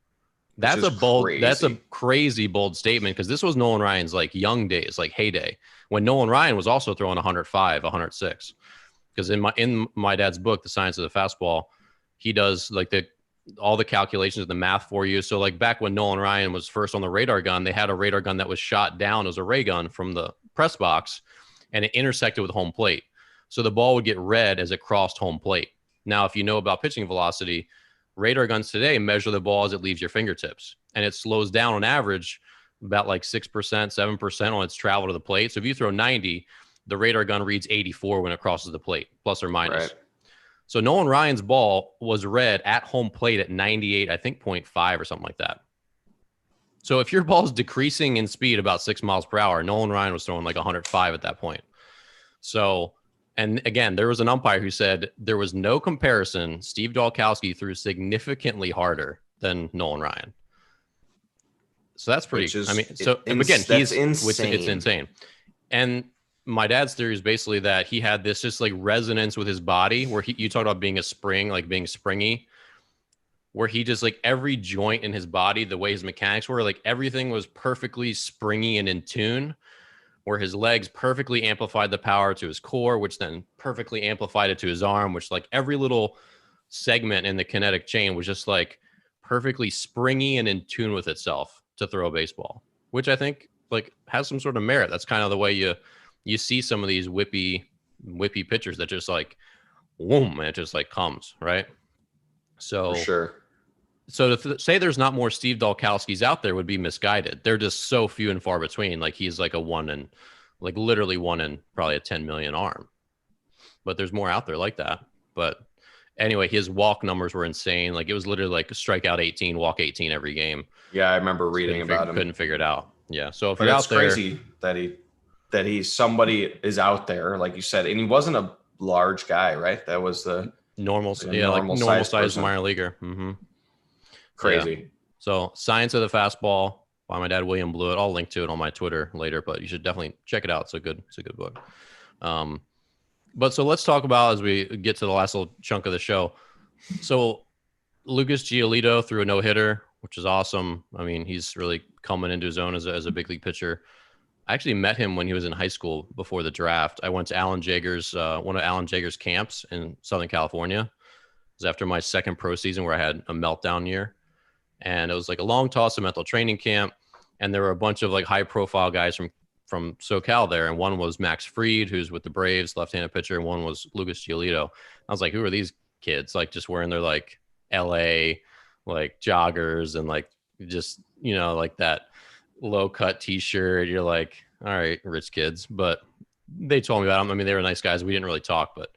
That's a crazy bold statement because this was Nolan Ryan's like young days, like heyday, when Nolan Ryan was also throwing 105, 106. Because in my dad's book, The Science of the Fastball, he does like all the calculations of the math for you. So like back when Nolan Ryan was first on the radar gun, they had a radar gun that was shot down as a ray gun from the press box, and it intersected with home plate. So the ball would get red as it crossed home plate. Now, if you know about pitching velocity, radar guns today measure the ball as it leaves your fingertips, and it slows down on average about like 6%, 7% on its travel to the plate. So if you throw 90, the radar gun reads 84 when it crosses the plate, plus or minus. Right. So Nolan Ryan's ball was read at home plate at 98, I think 0.5 or something like that. So if your ball is decreasing in speed about 6 miles per hour, Nolan Ryan was throwing like 105 at that point. So, and again, there was an umpire who said there was no comparison. Steve Dolkowski threw significantly harder than Nolan Ryan. So that's pretty, it's insane. And my dad's theory is basically that he had this just like resonance with his body where you talked about being a spring, like being springy, where he just like every joint in his body, the way his mechanics were, like everything was perfectly springy and in tune, where his legs perfectly amplified the power to his core, which then perfectly amplified it to his arm, which like every little segment in the kinetic chain was just like perfectly springy and in tune with itself to throw a baseball, which I think like has some sort of merit. That's kind of the way you see some of these whippy pitchers that just like, whoom, and it just like comes, right? So for sure. So to say there's not more Steve Dolkowskis out there would be misguided. They're just so few and far between. Like he's like literally one in probably a 10 million arm. But there's more out there like that. But anyway, his walk numbers were insane. Like it was literally like strikeout 18, walk 18 every game. Yeah, I remember reading about him. Couldn't figure it out. Yeah. So if you're out there, crazy that somebody is out there, like you said, and he wasn't a large guy, right? That was the normal size minor leaguer. Mm-hmm. Crazy. Yeah. So Science of the Fastball by my dad, William Blewett. I'll link to it on my Twitter later, but you should definitely check it out. It's a good book. But so let's talk about, as we get to the last little chunk of the show. So Lucas Giolito threw a no-hitter, which is awesome. I mean, he's really coming into his own as a big league pitcher. I actually met him when he was in high school before the draft. I went to Alan Jager's, one of Alan Jager's camps in Southern California. It was after my second pro season where I had a meltdown year. And it was like a long toss of mental training camp. And there were a bunch of like high profile guys from SoCal there. And one was Max Fried, who's with the Braves, left-handed pitcher. And one was Lucas Giolito. I was like, who are these kids? Like just wearing their like LA, like joggers and like just, like that low cut t-shirt. You're like, all right, rich kids. But they told me about them. I mean, they were nice guys. We didn't really talk, but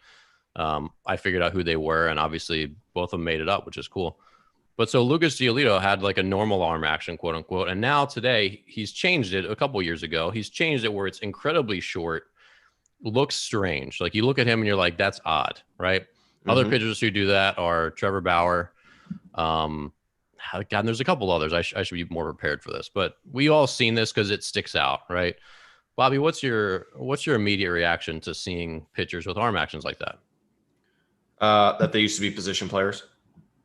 I figured out who they were. And obviously both of them made it up, which is cool. But so Lucas Giolito had like a normal arm action, quote unquote. And now today he's changed it a couple years ago. He's changed it where it's incredibly short, looks strange. Like you look at him and you're like, that's odd, right? Mm-hmm. Other pitchers who do that are Trevor Bauer. God, and there's a couple others. I should be more prepared for this, but we all seen this because it sticks out, right? Bobby, what's your immediate reaction to seeing pitchers with arm actions like that? That they used to be position players.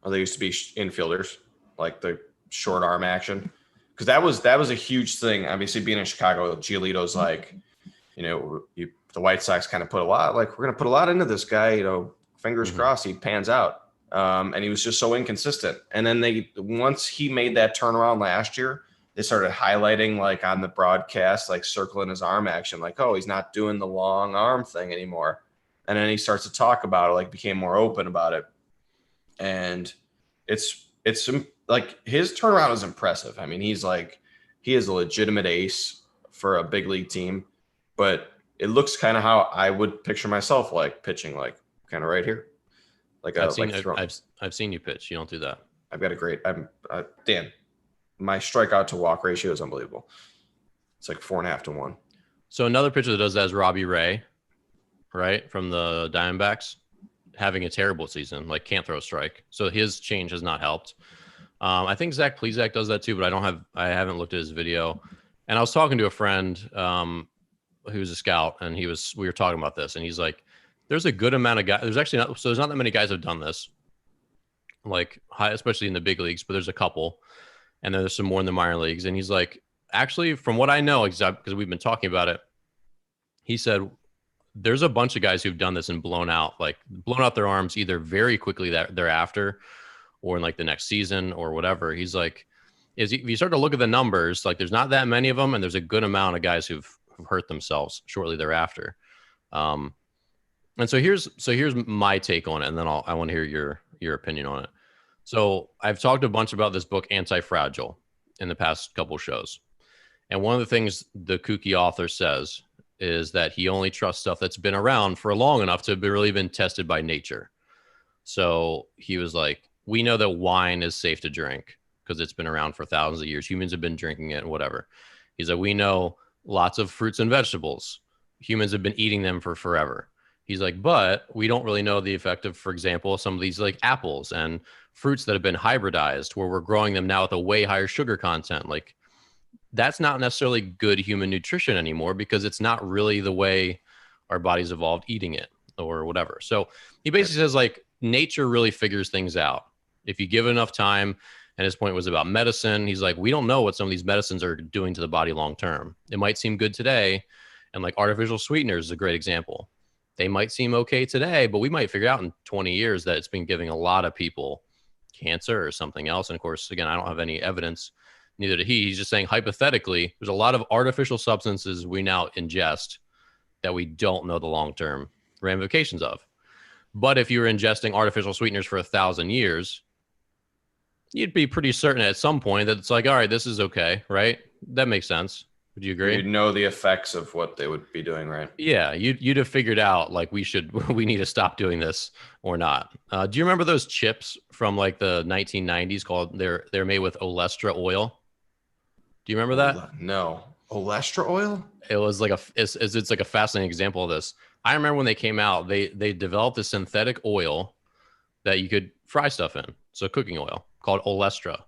Or they used to be infielders, like the short arm action, because that was a huge thing. Obviously, being in Chicago, Giolito's like, the White Sox kind of put a lot, like we're going to put a lot into this guy. Fingers crossed he pans out, and he was just so inconsistent. And then once he made that turnaround last year, they started highlighting like on the broadcast, like circling his arm action, like, oh, he's not doing the long arm thing anymore. And then he starts to talk about it, like became more open about it. And it's like his turnaround is impressive. I mean, he is a legitimate ace for a big league team, but it looks kind of how I would picture myself like pitching, like kind of right here. Like I've seen you pitch. You don't do that. I've got a great. Dan, my strikeout to walk ratio is unbelievable. It's like 4.5 to 1. So another pitcher that does that is Robbie Ray, right, from the Diamondbacks. Having a terrible season, like can't throw a strike. So his change has not helped. I think Zach Plesac does that too, but I haven't looked at his video. And I was talking to a friend who's a scout, and we were talking about this, and he's like, there's a good amount of guys. There's not that many guys have done this, like especially in the big leagues, but there's a couple, and then there's some more in the minor leagues. And he's like, actually, from what I know, because we've been talking about it, he said, there's a bunch of guys who've done this and blown out their arms either very quickly thereafter or in like the next season or whatever. He's like, if you start to look at the numbers, like there's not that many of them. And there's a good amount of guys who've hurt themselves shortly thereafter. And so here's my take on it. And then I want to hear your opinion on it. So I've talked a bunch about this book, Anti-Fragile, in the past couple shows. And one of the things the kooky author says is that he only trusts stuff that's been around for long enough to have really been tested by nature. So he was like, we know that wine is safe to drink because it's been around for thousands of years. Humans have been drinking it and whatever. He's like, we know lots of fruits and vegetables. Humans have been eating them for forever. He's like, but we don't really know the effect of, for example, some of these like apples and fruits that have been hybridized where we're growing them now with a way higher sugar content. Like, that's not necessarily good human nutrition anymore because it's not really the way our bodies evolved eating it or whatever. So he basically says like nature really figures things out if you give it enough time. And his point was about medicine. He's like, we don't know what some of these medicines are doing to the body long term. It might seem good today. And like artificial sweeteners is a great example. They might seem okay today, but we might figure out in 20 years that it's been giving a lot of people cancer or something else. And of course, again, I don't have any evidence. Neither did he. He's just saying hypothetically, there's a lot of artificial substances we now ingest that we don't know the long-term ramifications of. But if you were ingesting artificial sweeteners for 1,000 years, you'd be pretty certain at some point that it's like, all right, this is okay, right? That makes sense. Would you agree? You'd know the effects of what they would be doing, right? Yeah, you'd have figured out like we need to stop doing this or not. Do you remember those chips from like the 1990s called they're made with Olestra oil? Do you remember that? No. Olestra oil? It was like it's like a fascinating example of this. I remember when they came out, they developed a synthetic oil that you could fry stuff in. So cooking oil called Olestra.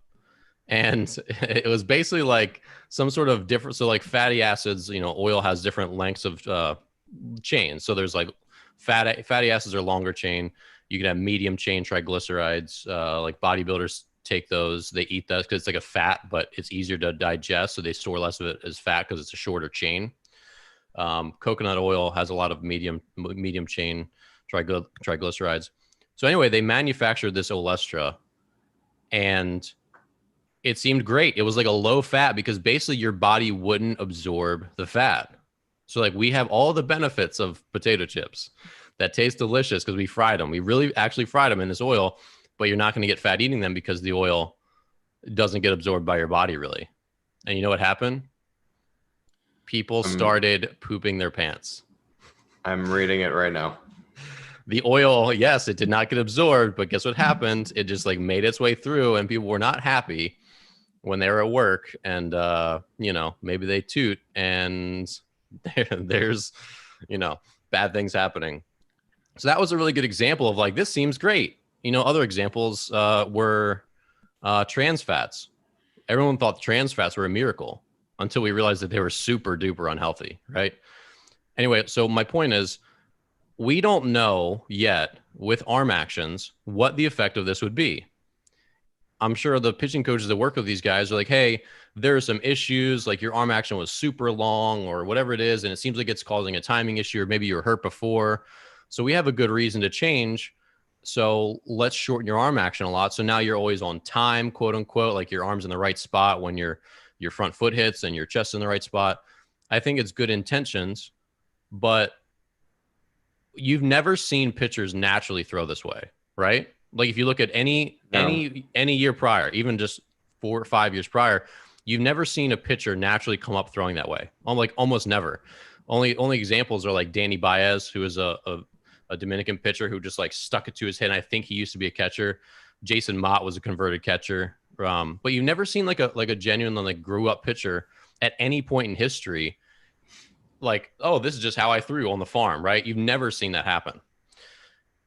And it was basically like some sort of different. So like fatty acids, oil has different lengths of chains. So there's like fatty acids are longer chain. You can have medium chain triglycerides, like bodybuilders take those. They eat that because it's like a fat, but it's easier to digest. So they store less of it as fat because it's a shorter chain. Coconut oil has a lot of medium chain triglycerides. So anyway, they manufactured this Olestra, and it seemed great. It was like a low fat because basically your body wouldn't absorb the fat. So like we have all the benefits of potato chips that taste delicious because we fried them. We really actually fried them in this oil, but you're not going to get fat eating them because the oil doesn't get absorbed by your body really. And you know what happened? People started pooping their pants. I'm reading it right now. The oil, yes, it did not get absorbed, but guess what happened? It just like made its way through, and people were not happy when they were at work, and maybe they toot, and there's bad things happening. So that was a really good example of like, this seems great. Other examples were trans fats. Everyone thought trans fats were a miracle until we realized that they were super duper unhealthy, right? Anyway, so my point is, we don't know yet with arm actions what the effect of this would be. I'm sure the pitching coaches that work with these guys are like, hey, there are some issues, like your arm action was super long or whatever it is, and it seems like it's causing a timing issue, or maybe you were hurt before. So we have a good reason to change. So let's shorten your arm action a lot. So now you're always on time, quote unquote, like your arm's in the right spot when your front foot hits and your chest in the right spot. I think it's good intentions, but you've never seen pitchers naturally throw this way, right? Like if you look at any year prior, even just 4 or 5 years prior, you've never seen a pitcher naturally come up throwing that way. Like almost never. Only examples are like Danny Baez, who is a Dominican pitcher who just like stuck it to his head. And I think he used to be a catcher. Jason Mott was a converted catcher. But you've never seen like a genuine like grew up pitcher at any point in history like, oh, this is just how I threw on the farm, right? You've never seen that happen.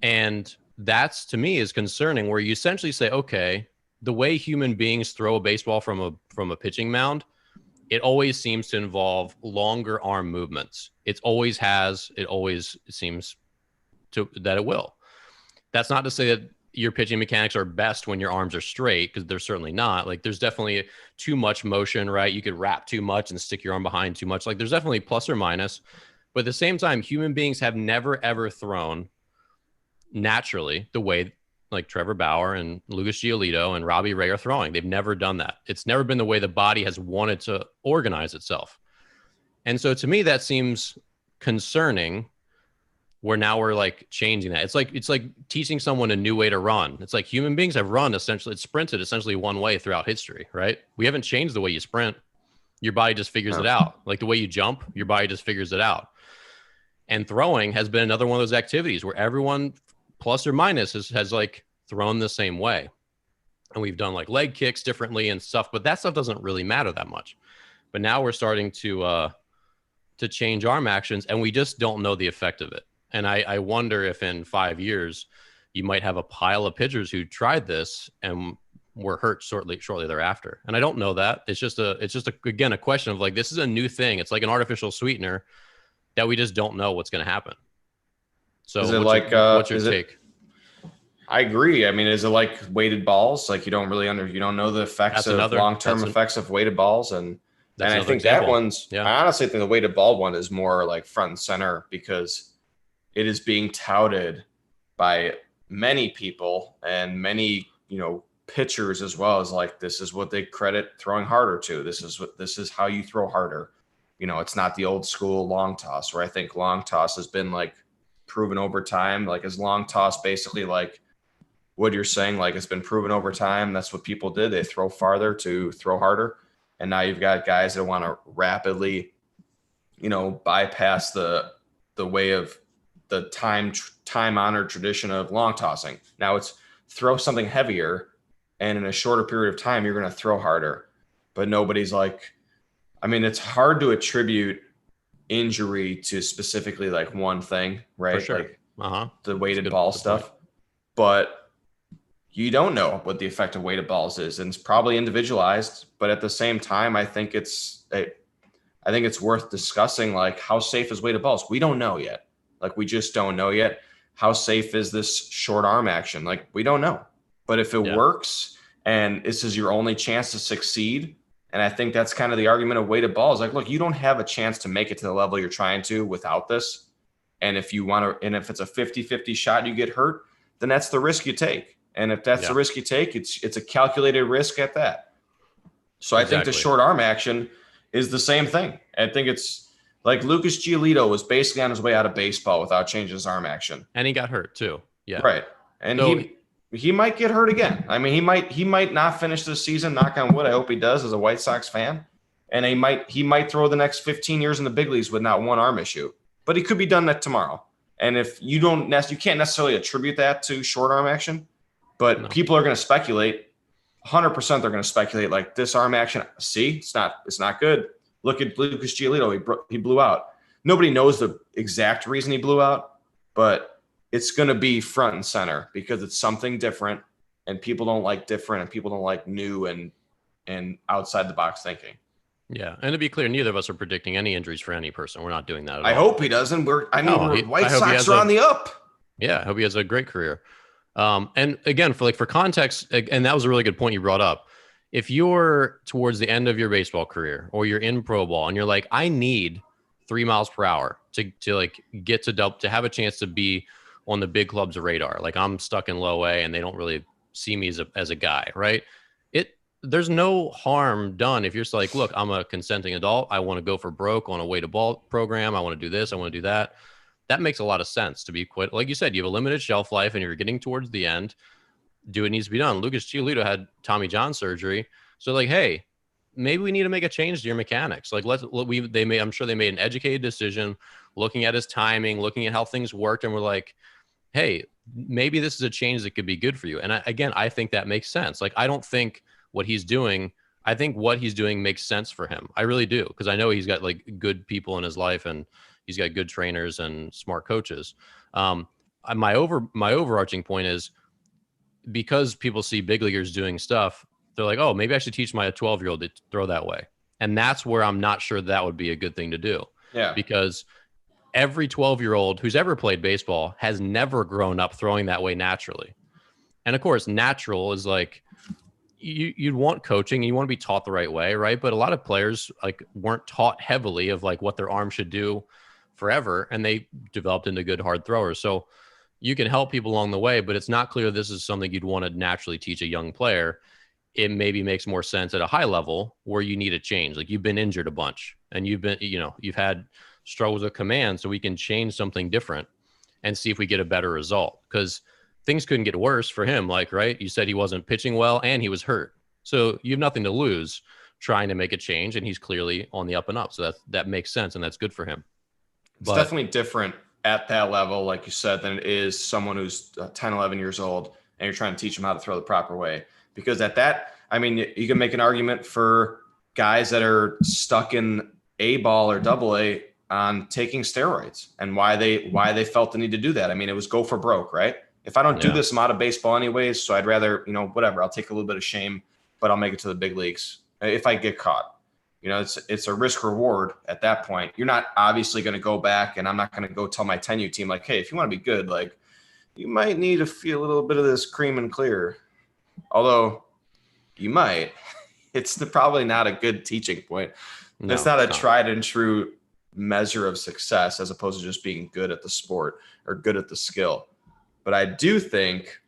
And that's, to me, is concerning, where you essentially say, okay, the way human beings throw a baseball from a pitching mound, it always seems to involve longer arm movements. It always seems to that it will. That's not to say that your pitching mechanics are best when your arms are straight, because they're certainly not. Like there's definitely too much motion, right? You could wrap too much and stick your arm behind too much. Like there's definitely plus or minus, but at the same time, human beings have never ever thrown naturally the way like Trevor Bauer and Lucas Giolito and Robbie Ray are throwing. They've never done that. It's never been the way the body has wanted to organize itself. And so to me, that seems concerning, where now we're like changing that. It's like teaching someone a new way to run. It's like human beings have run essentially, it's sprinted essentially one way throughout history, right? We haven't changed the way you sprint. Your body just figures it out. Like the way you jump, your body just figures it out. And throwing has been another one of those activities where everyone plus or minus has like thrown the same way. And we've done like leg kicks differently and stuff, but that stuff doesn't really matter that much. But now we're starting to change arm actions, and we just don't know the effect of it. And I wonder if in 5 years you might have a pile of pitchers who tried this and were hurt shortly thereafter. And I don't know that. It's just again, a question of like, this is a new thing. It's like an artificial sweetener that we just don't know what's going to happen. So what's your take? I agree. I mean, is it like weighted balls? Like you don't know the effects long-term effects of weighted balls. And I think example. That one's, yeah. I honestly think the weighted ball one is more like front and center, because it is being touted by many people and many, pitchers as well, as like, this is what they credit throwing harder to. This is how you throw harder. It's not the old school long toss, where I think long toss has been like proven over time. Like is long toss basically like what you're saying, like it's been proven over time. That's what people did. They throw farther to throw harder. And now you've got guys that want to rapidly, bypass the way of the time-honored tradition of long tossing. Now it's throw something heavier, and in a shorter period of time, you're going to throw harder. But nobody's like, I mean, it's hard to attribute injury to specifically like one thing, right? For sure. Like the weighted ball stuff. Point. But you don't know what the effect of weighted balls is, and it's probably individualized. But at the same time, I think it's worth discussing, like, how safe is weighted balls? We don't know yet. Like, we just don't know yet. How safe is this short arm action? Like, we don't know. But if it works and this is your only chance to succeed. And I think that's kind of the argument of weighted balls. Like, look, you don't have a chance to make it to the level you're trying to without this. And if you want to, and if it's a 50-50 shot, you get hurt, then that's the risk you take. And if that's the risk you take, it's a calculated risk at that. So I think the short arm action is the same thing. I think it's like Lucas Giolito was basically on his way out of baseball without changing his arm action. And he got hurt too. Yeah. Right. And so, he might get hurt again. I mean, he might not finish this season, knock on wood. I hope he does as a White Sox fan. And he might throw the next 15 years in the big leagues with not one arm issue. But he could be done that tomorrow. And if you can't necessarily attribute that to short arm action, but people are going to speculate. 100% they're going to speculate like this arm action. See, it's not good. Look at Lucas Giolito. He blew out. Nobody knows the exact reason he blew out, but it's going to be front and center because it's something different, and people don't like different, and people don't like new and outside the box thinking. Yeah, and to be clear, neither of us are predicting any injuries for any person. We're not doing that at all. I hope he doesn't. White Sox are on the up. Yeah, I hope he has a great career. And again, for context, and that was a really good point you brought up. If you're towards the end of your baseball career or you're in pro ball and you're like, I need 3 miles per hour to like get to have a chance to be on the big club's radar. Like I'm stuck in low A and they don't really see me as a guy, right? There's no harm done if you're just like, look, I'm a consenting adult. I want to go for broke on a weighted ball program. I want to do this. I want to do that. That makes a lot of sense to be quit. Like you said, you have a limited shelf life and you're getting towards the end. Do what needs to be done. Lucas Giolito had Tommy John surgery. So like, hey, maybe we need to make a change to your mechanics. Like I'm sure they made an educated decision looking at his timing, looking at how things worked. And we're like, hey, maybe this is a change that could be good for you. And I think that makes sense. Like, I don't think what he's doing makes sense for him. I really do. Cause I know he's got like good people in his life and he's got good trainers and smart coaches. My overarching point is because people see big leaguers doing stuff, they're like, oh, maybe I should teach my 12-year-old to throw that way. And that's where I'm not sure that would be a good thing to do. Yeah. Because every 12-year-old who's ever played baseball has never grown up throwing that way naturally. And of course, natural is like you'd want coaching and you want to be taught the right way, right? But a lot of players like weren't taught heavily of like what their arm should do forever, and they developed into good hard throwers. So you can help people along the way, but it's not clear this is something you'd want to naturally teach a young player. It maybe makes more sense at a high level where you need a change. Like you've been injured a bunch and you've had struggles with command, so we can change something different and see if we get a better result. Because things couldn't get worse for him. Like, right, you said he wasn't pitching well and he was hurt. So you have nothing to lose trying to make a change, and he's clearly on the up and up. So that makes sense, and that's good for him. It's definitely different at that level, like you said, than it is someone who's 10, 11 years old and you're trying to teach them how to throw the proper way. Because at that, I mean, you can make an argument for guys that are stuck in A ball or double A on taking steroids and why they felt the need to do that. I mean, it was go for broke, right? If I don't do this, I'm out of baseball anyways. So I'd rather, whatever, I'll take a little bit of shame, but I'll make it to the big leagues if I get caught. It's a risk reward at that point. You're not obviously going to go back, and I'm not going to go tell my 10U team like, hey, if you want to be good, like you might need to feel a little bit of this cream and clear. Although you might, it's probably not a good teaching point. No, it's not a tried and true measure of success as opposed to just being good at the sport or good at the skill. But I do think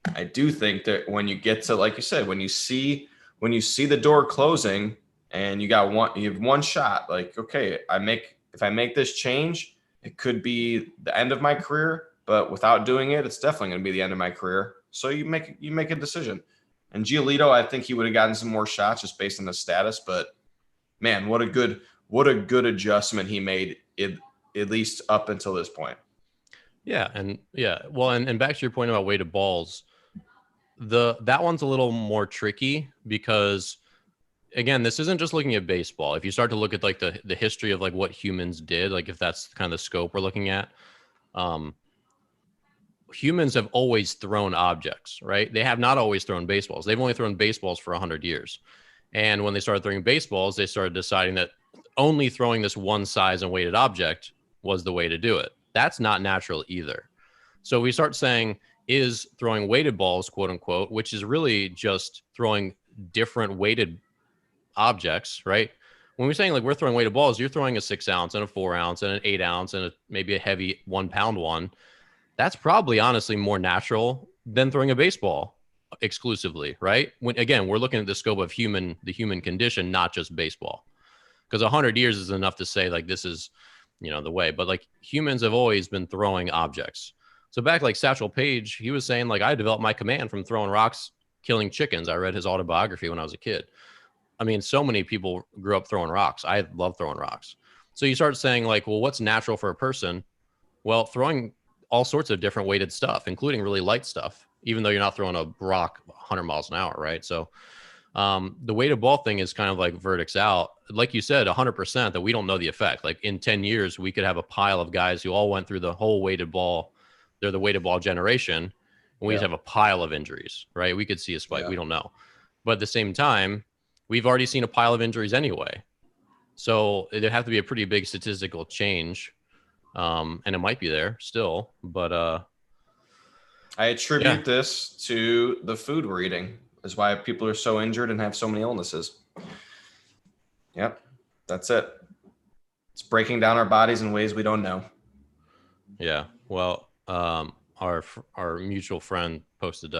that when you get to, like you said, when you see the door closing and you have one shot, like, okay, if I make this change, it could be the end of my career, but without doing it, it's definitely going to be the end of my career. So you make a decision. And Giolito, I think he would have gotten some more shots just based on the status, but man, what a good adjustment he made, at least up until this point. Yeah. Well, and back to your point about weighted balls, that one's a little more tricky because, again, this isn't just looking at baseball. If you start to look at like the history of like what humans did, like if that's kind of the scope we're looking at, humans have always thrown objects, right? They have not always thrown baseballs. They've only thrown baseballs for 100 years. And when they started throwing baseballs, they started deciding that only throwing this one size and weighted object was the way to do it. That's not natural either. So we start saying, is throwing weighted balls, quote unquote, which is really just throwing different weighted objects, right? When we're saying like we're throwing weighted balls, you're throwing a 6 ounce and a 4 ounce and an 8 ounce and maybe a heavy 1 pound one. That's probably honestly more natural than throwing a baseball exclusively, right? When again, we're looking at the scope of the human condition, not just baseball. Because 100 years is enough to say like this is, the way. But like humans have always been throwing objects. So back like Satchel Paige, he was saying like I developed my command from throwing rocks, killing chickens. I read his autobiography when I was a kid. I mean, so many people grew up throwing rocks. I love throwing rocks. So you start saying like, well, what's natural for a person? Well, throwing all sorts of different weighted stuff, including really light stuff, even though you're not throwing a rock 100 miles an hour, right? So the weighted ball thing is kind of like verdicts out. Like you said, 100% that we don't know the effect. Like in 10 years, we could have a pile of guys who all went through the whole weighted ball. They're the weighted ball generation. And we just have a pile of injuries, right? We could see a spike. We don't know. But at the same time, we've already seen a pile of injuries anyway. So it'd have to be a pretty big statistical change. And it might be there still, but I attribute this to the food we're eating. Is why people are so injured and have so many illnesses. Yep, that's it. It's breaking down our bodies in ways we don't know. Yeah, well, our mutual friend posted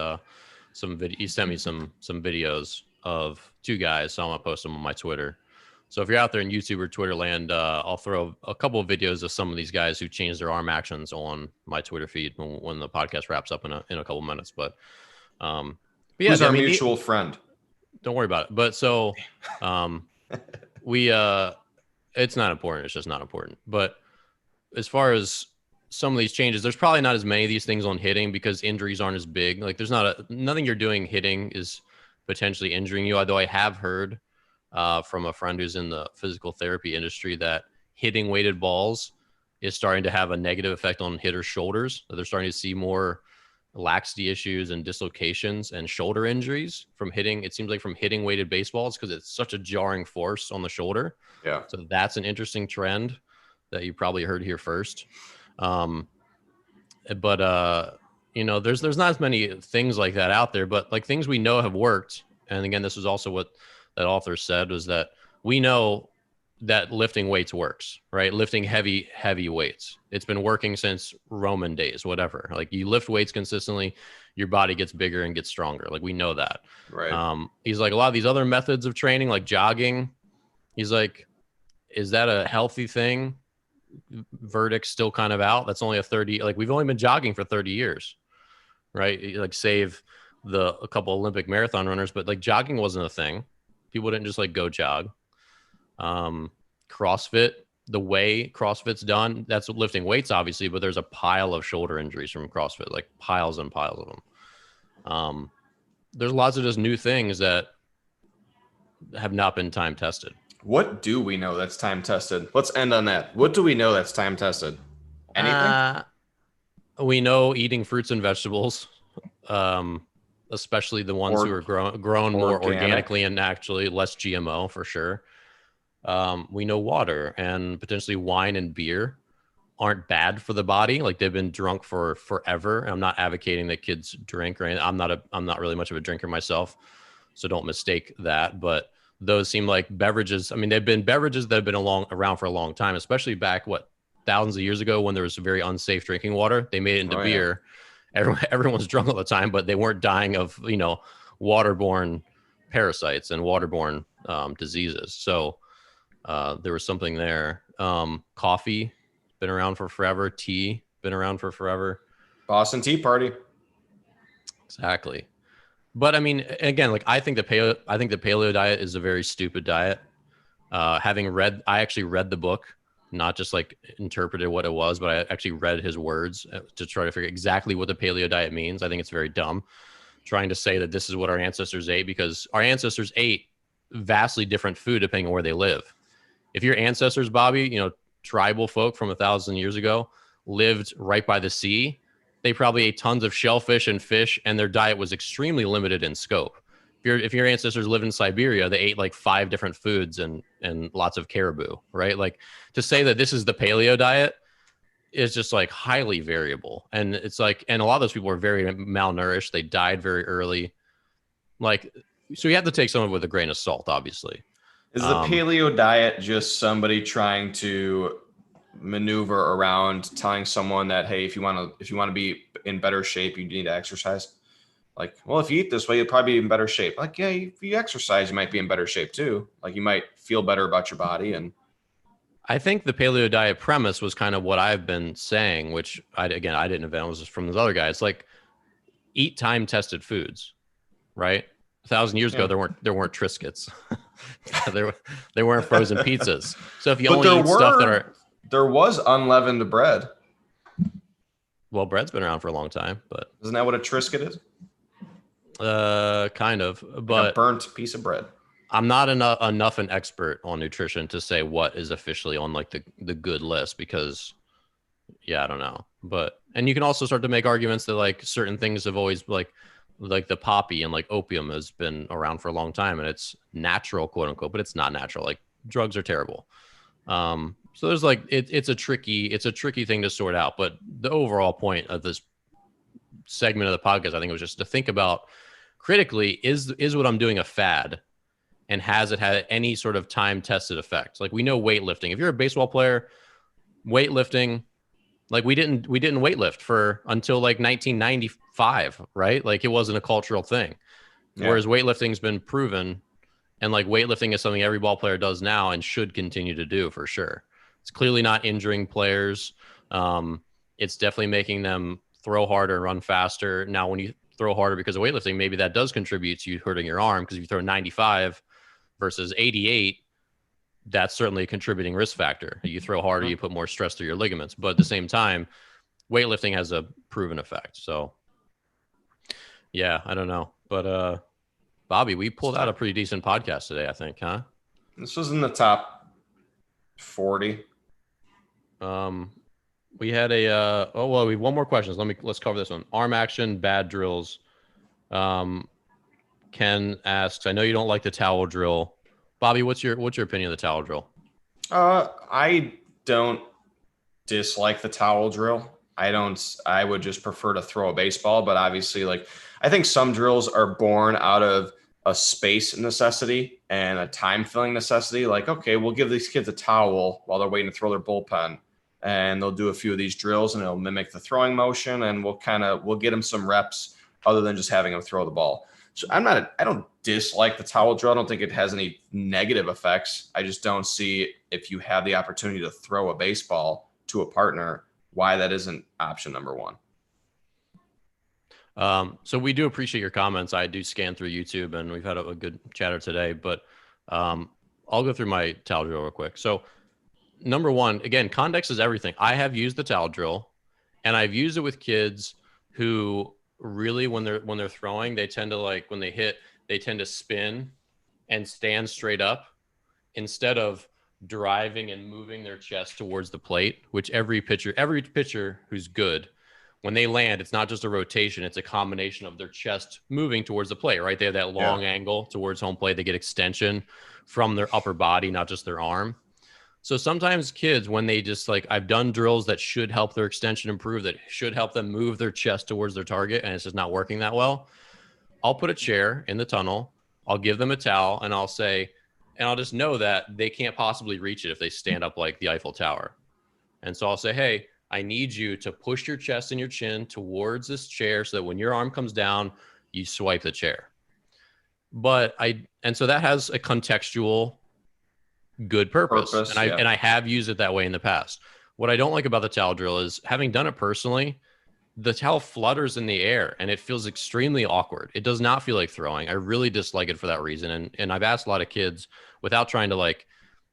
some video. He sent me some videos of two guys, so I'm gonna post them on my Twitter. So if you're out there in YouTube or Twitter land, I'll throw a couple of videos of some of these guys who changed their arm actions on my Twitter feed when the podcast wraps up in a couple minutes. But yeah, who's our mutual friend? Don't worry about it. But so it's not important. It's just not important. But as far as some of these changes, there's probably not as many of these things on hitting because injuries aren't as big. Like there's nothing you're doing hitting is potentially injuring you. Although I have heard from a friend who's in the physical therapy industry that hitting weighted balls is starting to have a negative effect on hitters' shoulders. They're starting to see more laxity issues and dislocations and shoulder injuries from hitting. It seems like from hitting weighted baseballs because it's such a jarring force on the shoulder. Yeah. So that's an interesting trend that you probably heard here first. But there's not as many things like that out there, but like things we know have worked. And again, this is also what that author said was that we know that lifting weights works, right? Lifting heavy weights. It's been working since Roman days, whatever. Like you lift weights consistently, your body gets bigger and gets stronger. Like we know that. Right. He's like a lot of these other methods of training, like jogging. He's like, is that a healthy thing? Verdict's still kind of out. That's only we've only been jogging for 30 years, right? Like save a couple Olympic marathon runners, but like jogging wasn't a thing. People didn't just like go jog. CrossFit, the way CrossFit's done, that's lifting weights, obviously, but there's a pile of shoulder injuries from CrossFit, like piles and piles of them. There's lots of just new things that have not been time tested. What do we know that's time tested? Let's end on that. What do we know that's time tested? Anything? We know eating fruits and vegetables, especially the ones who are grown more organically and actually less GMO for sure. We know water and potentially wine and beer aren't bad for the body. Like they've been drunk for forever. I'm not advocating that kids drink or anything. I'm not really much of a drinker myself, so don't mistake that. But those seem like beverages. I mean, they've been beverages that have been around for a long time, especially back thousands of years ago when there was very unsafe drinking water. They made it into beer. Yeah. Everyone's drunk all the time, but they weren't dying of waterborne parasites and waterborne diseases. So there was something there. Coffee, been around for forever. Tea, been around for forever. Boston Tea Party. Exactly. But I mean, again, like I think the paleo diet is a very stupid diet. I actually read the book, not just like interpreted what it was, but I actually read his words to try to figure exactly what the paleo diet means. I think it's very dumb trying to say that this is what our ancestors ate, because our ancestors ate vastly different food depending on where they live. If your ancestors, Bobby, tribal folk from 1,000 years ago lived right by the sea, they probably ate tons of shellfish and fish, and their diet was extremely limited in scope. If your ancestors lived in Siberia, they ate like 5 different foods and lots of caribou, right? Like to say that this is the paleo diet is just like highly variable. And it's like, and a lot of those people are very malnourished. They died very early. Like, so you have to take some of it with a grain of salt, obviously. Is the paleo diet just somebody trying to maneuver around telling someone that, hey, if you want to be in better shape, you need to exercise? Like, well, if you eat this way, you'll probably be in better shape. Like, yeah, if you exercise, you might be in better shape too. Like, you might feel better about your body. And I think the paleo diet premise was kind of what I've been saying, which I didn't invent. It was just from this other guy. It's like eat time tested foods, right? 1,000 years ago, yeah, there weren't Triscuits. there weren't frozen pizzas. So if you but only eat stuff that are, there was unleavened bread. well, bread's been around for a long time, but Isn't that what a Triscuit is? kind of. Like a But burnt piece of bread. I'm not enough an expert on nutrition to say what is officially on like the good list because yeah, I don't know. But and you can also start to make arguments that like certain things have always like the poppy and like opium has been around for a long time and it's natural, quote unquote, but it's not natural. Like drugs are terrible. So there's like it's a tricky thing to sort out. But the overall point of this segment of the podcast, I think, it was just to think about critically, is what I'm doing a fad? And has it had any sort of time tested effect? Like we know weightlifting. If you're a baseball player, weightlifting, like we didn't weightlift for until like 1995, right? Like it wasn't a cultural thing. Yeah. Whereas weightlifting's been proven, and like weightlifting is something every ball player does now and should continue to do for sure. It's clearly not injuring players. It's definitely making them throw harder and run faster. Now, when you throw harder because of weightlifting, maybe that does contribute to you hurting your arm because if you throw 95 versus 88, that's certainly a contributing risk factor. You throw harder, you put more stress through your ligaments. But at the same time, weightlifting has a proven effect. So, yeah, I don't know. But Bobby, we pulled out a pretty decent podcast today, I think, huh? This was in the top 40. We had we have one more question. Let's cover this one. Arm action, bad drills. Ken asks, I know you don't like the towel drill. Bobby, what's your opinion of the towel drill? I don't dislike the towel drill. I would just prefer to throw a baseball, but obviously, like, I think some drills are born out of a space necessity and a time filling necessity. Like, okay, we'll give these kids a towel while they're waiting to throw their bullpen, and they'll do a few of these drills and it'll mimic the throwing motion, and we'll get them some reps other than just having them throw the ball. So I don't dislike the towel drill. I don't think it has any negative effects. I just don't see, if you have the opportunity to throw a baseball to a partner, why that isn't option number one. So we do appreciate your comments. I do scan through YouTube and we've had a good chatter today, but I'll go through my towel drill real quick. So number one, again, context is everything. I have used the towel drill and I've used it with kids who really, when they're throwing, they tend to, like, when they hit, they tend to spin and stand straight up instead of driving and moving their chest towards the plate, which every pitcher who's good, when they land, it's not just a rotation, it's a combination of their chest moving towards the plate, right? They have that long angle towards home plate. They get extension from their upper body, not just their arm. So sometimes kids, when they just, like, I've done drills that should help their extension improve, that should help them move their chest towards their target, and it's just not working that well, I'll put a chair in the tunnel, I'll give them a towel, and I'll say, and I'll just know that they can't possibly reach it if they stand up like the Eiffel Tower. And so I'll say, hey, I need you to push your chest and your chin towards this chair so that when your arm comes down, you swipe the chair. And so that has a contextual good purpose. And I have used it that way in the past. What I don't like about the towel drill is, having done it personally, the towel flutters in the air and it feels extremely awkward. It does not feel like throwing. I really dislike it for that reason. And I've asked a lot of kids, without trying to like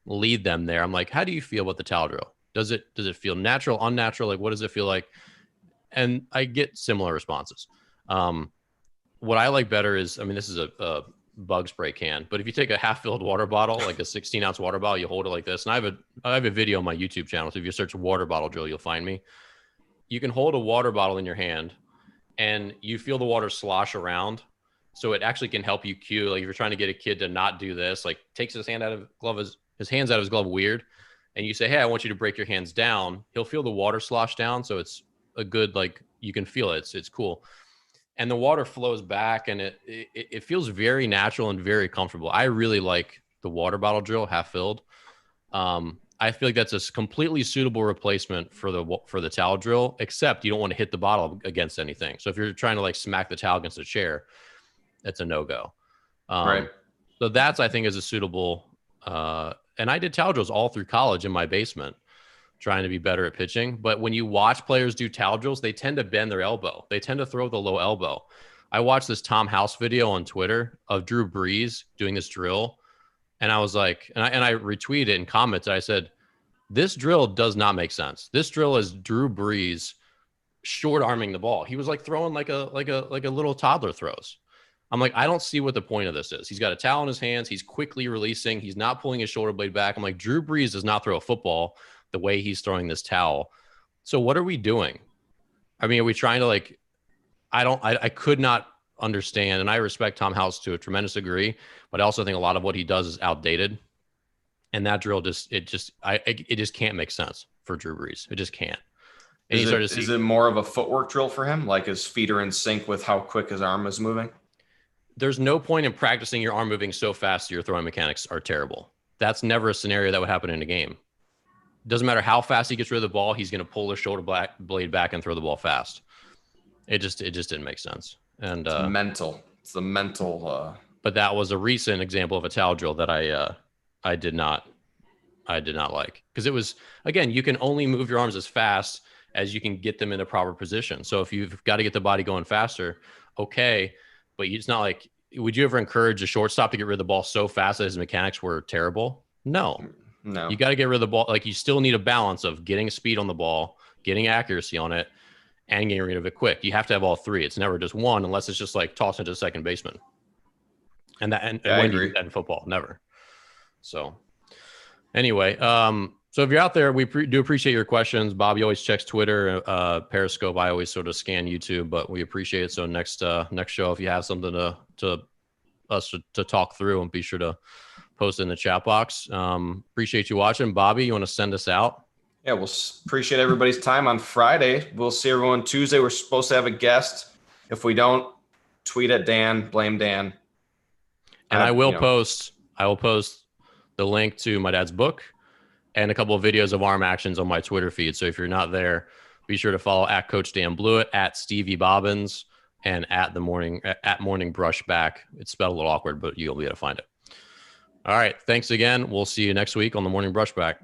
lead them there, I'm like, how do you feel about the towel drill? Does it feel natural, unnatural? Like, what does it feel like? And I get similar responses. What I like better is, I mean, this is a bug spray can, but if you take a half-filled water bottle, like a 16-ounce water bottle, you hold it like this. And I have a video on my YouTube channel. So if you search water bottle drill, you'll find me. You can hold a water bottle in your hand and you feel the water slosh around. So it actually can help you cue. Like if you're trying to get a kid to not do this, like takes his hands out of his glove weird. and you say, hey, I want you to break your hands down, he'll feel the water slosh down. So it's a good, like, you can feel it. It's cool. And the water flows back, and it feels very natural and very comfortable. I really like the water bottle drill, half filled. I feel like that's a completely suitable replacement for the towel drill, except you don't want to hit the bottle against anything. So if you're trying to like smack the towel against a chair, that's a no-go. Right. So that's, I think, is a suitable, and I did towel drills all through college in my basement, trying to be better at pitching. But when you watch players do towel drills, they tend to bend their elbow. They tend to throw the low elbow. I watched this Tom House video on Twitter of Drew Brees doing this drill. And I was like, and I retweeted it and commented. I said, this drill does not make sense. This drill is Drew Brees short arming the ball. He was like throwing like a little toddler throws. I'm like, I don't see what the point of this is. He's got a towel in his hands. He's quickly releasing. He's not pulling his shoulder blade back. I'm like, Drew Brees does not throw a football the way he's throwing this towel. So what are we doing? I mean, are we trying to like, I could not understand. And I respect Tom House to a tremendous degree, but I also think a lot of what he does is outdated. And that drill it just can't make sense for Drew Brees. It just can't. And is it more of a footwork drill for him? Like his feet are in sync with how quick his arm is moving? There's no point in practicing your arm moving so fast your throwing mechanics are terrible. That's never a scenario that would happen in a game. Doesn't matter how fast he gets rid of the ball, he's going to pull his shoulder blade back and throw the ball fast. It just didn't make sense. And it's mental. It's the mental. But that was a recent example of a towel drill that I did not like, because it was, again, you can only move your arms as fast as you can get them in a proper position. So if you've got to get the body going faster, okay, but it's not like, would you ever encourage a shortstop to get rid of the ball so fast that his mechanics were terrible? No. You got to get rid of the ball. Like, you still need a balance of getting speed on the ball, getting accuracy on it, and getting rid of it quick. You have to have all three. It's never just one, unless it's just like toss into second baseman. And when you do that in football, never. So anyway, so if you're out there, we do appreciate your questions. Bobby always checks Twitter, Periscope. I always sort of scan YouTube, but we appreciate it. So next show, if you have something to talk through, and be sure to post it in the chat box. Appreciate you watching. Bobby, you want to send us out? Yeah, we'll appreciate everybody's time on Friday. We'll see everyone Tuesday. We're supposed to have a guest. If we don't, tweet at Dan, blame Dan. And I will post the link to my dad's book and a couple of videos of arm actions on my Twitter feed. So if you're not there, be sure to follow at Coach Dan Blewett, at Stevie Bobbins, and at Morning Brushback. It's spelled a little awkward, but you'll be able to find it. All right. Thanks again. We'll see you next week on the Morning Brushback.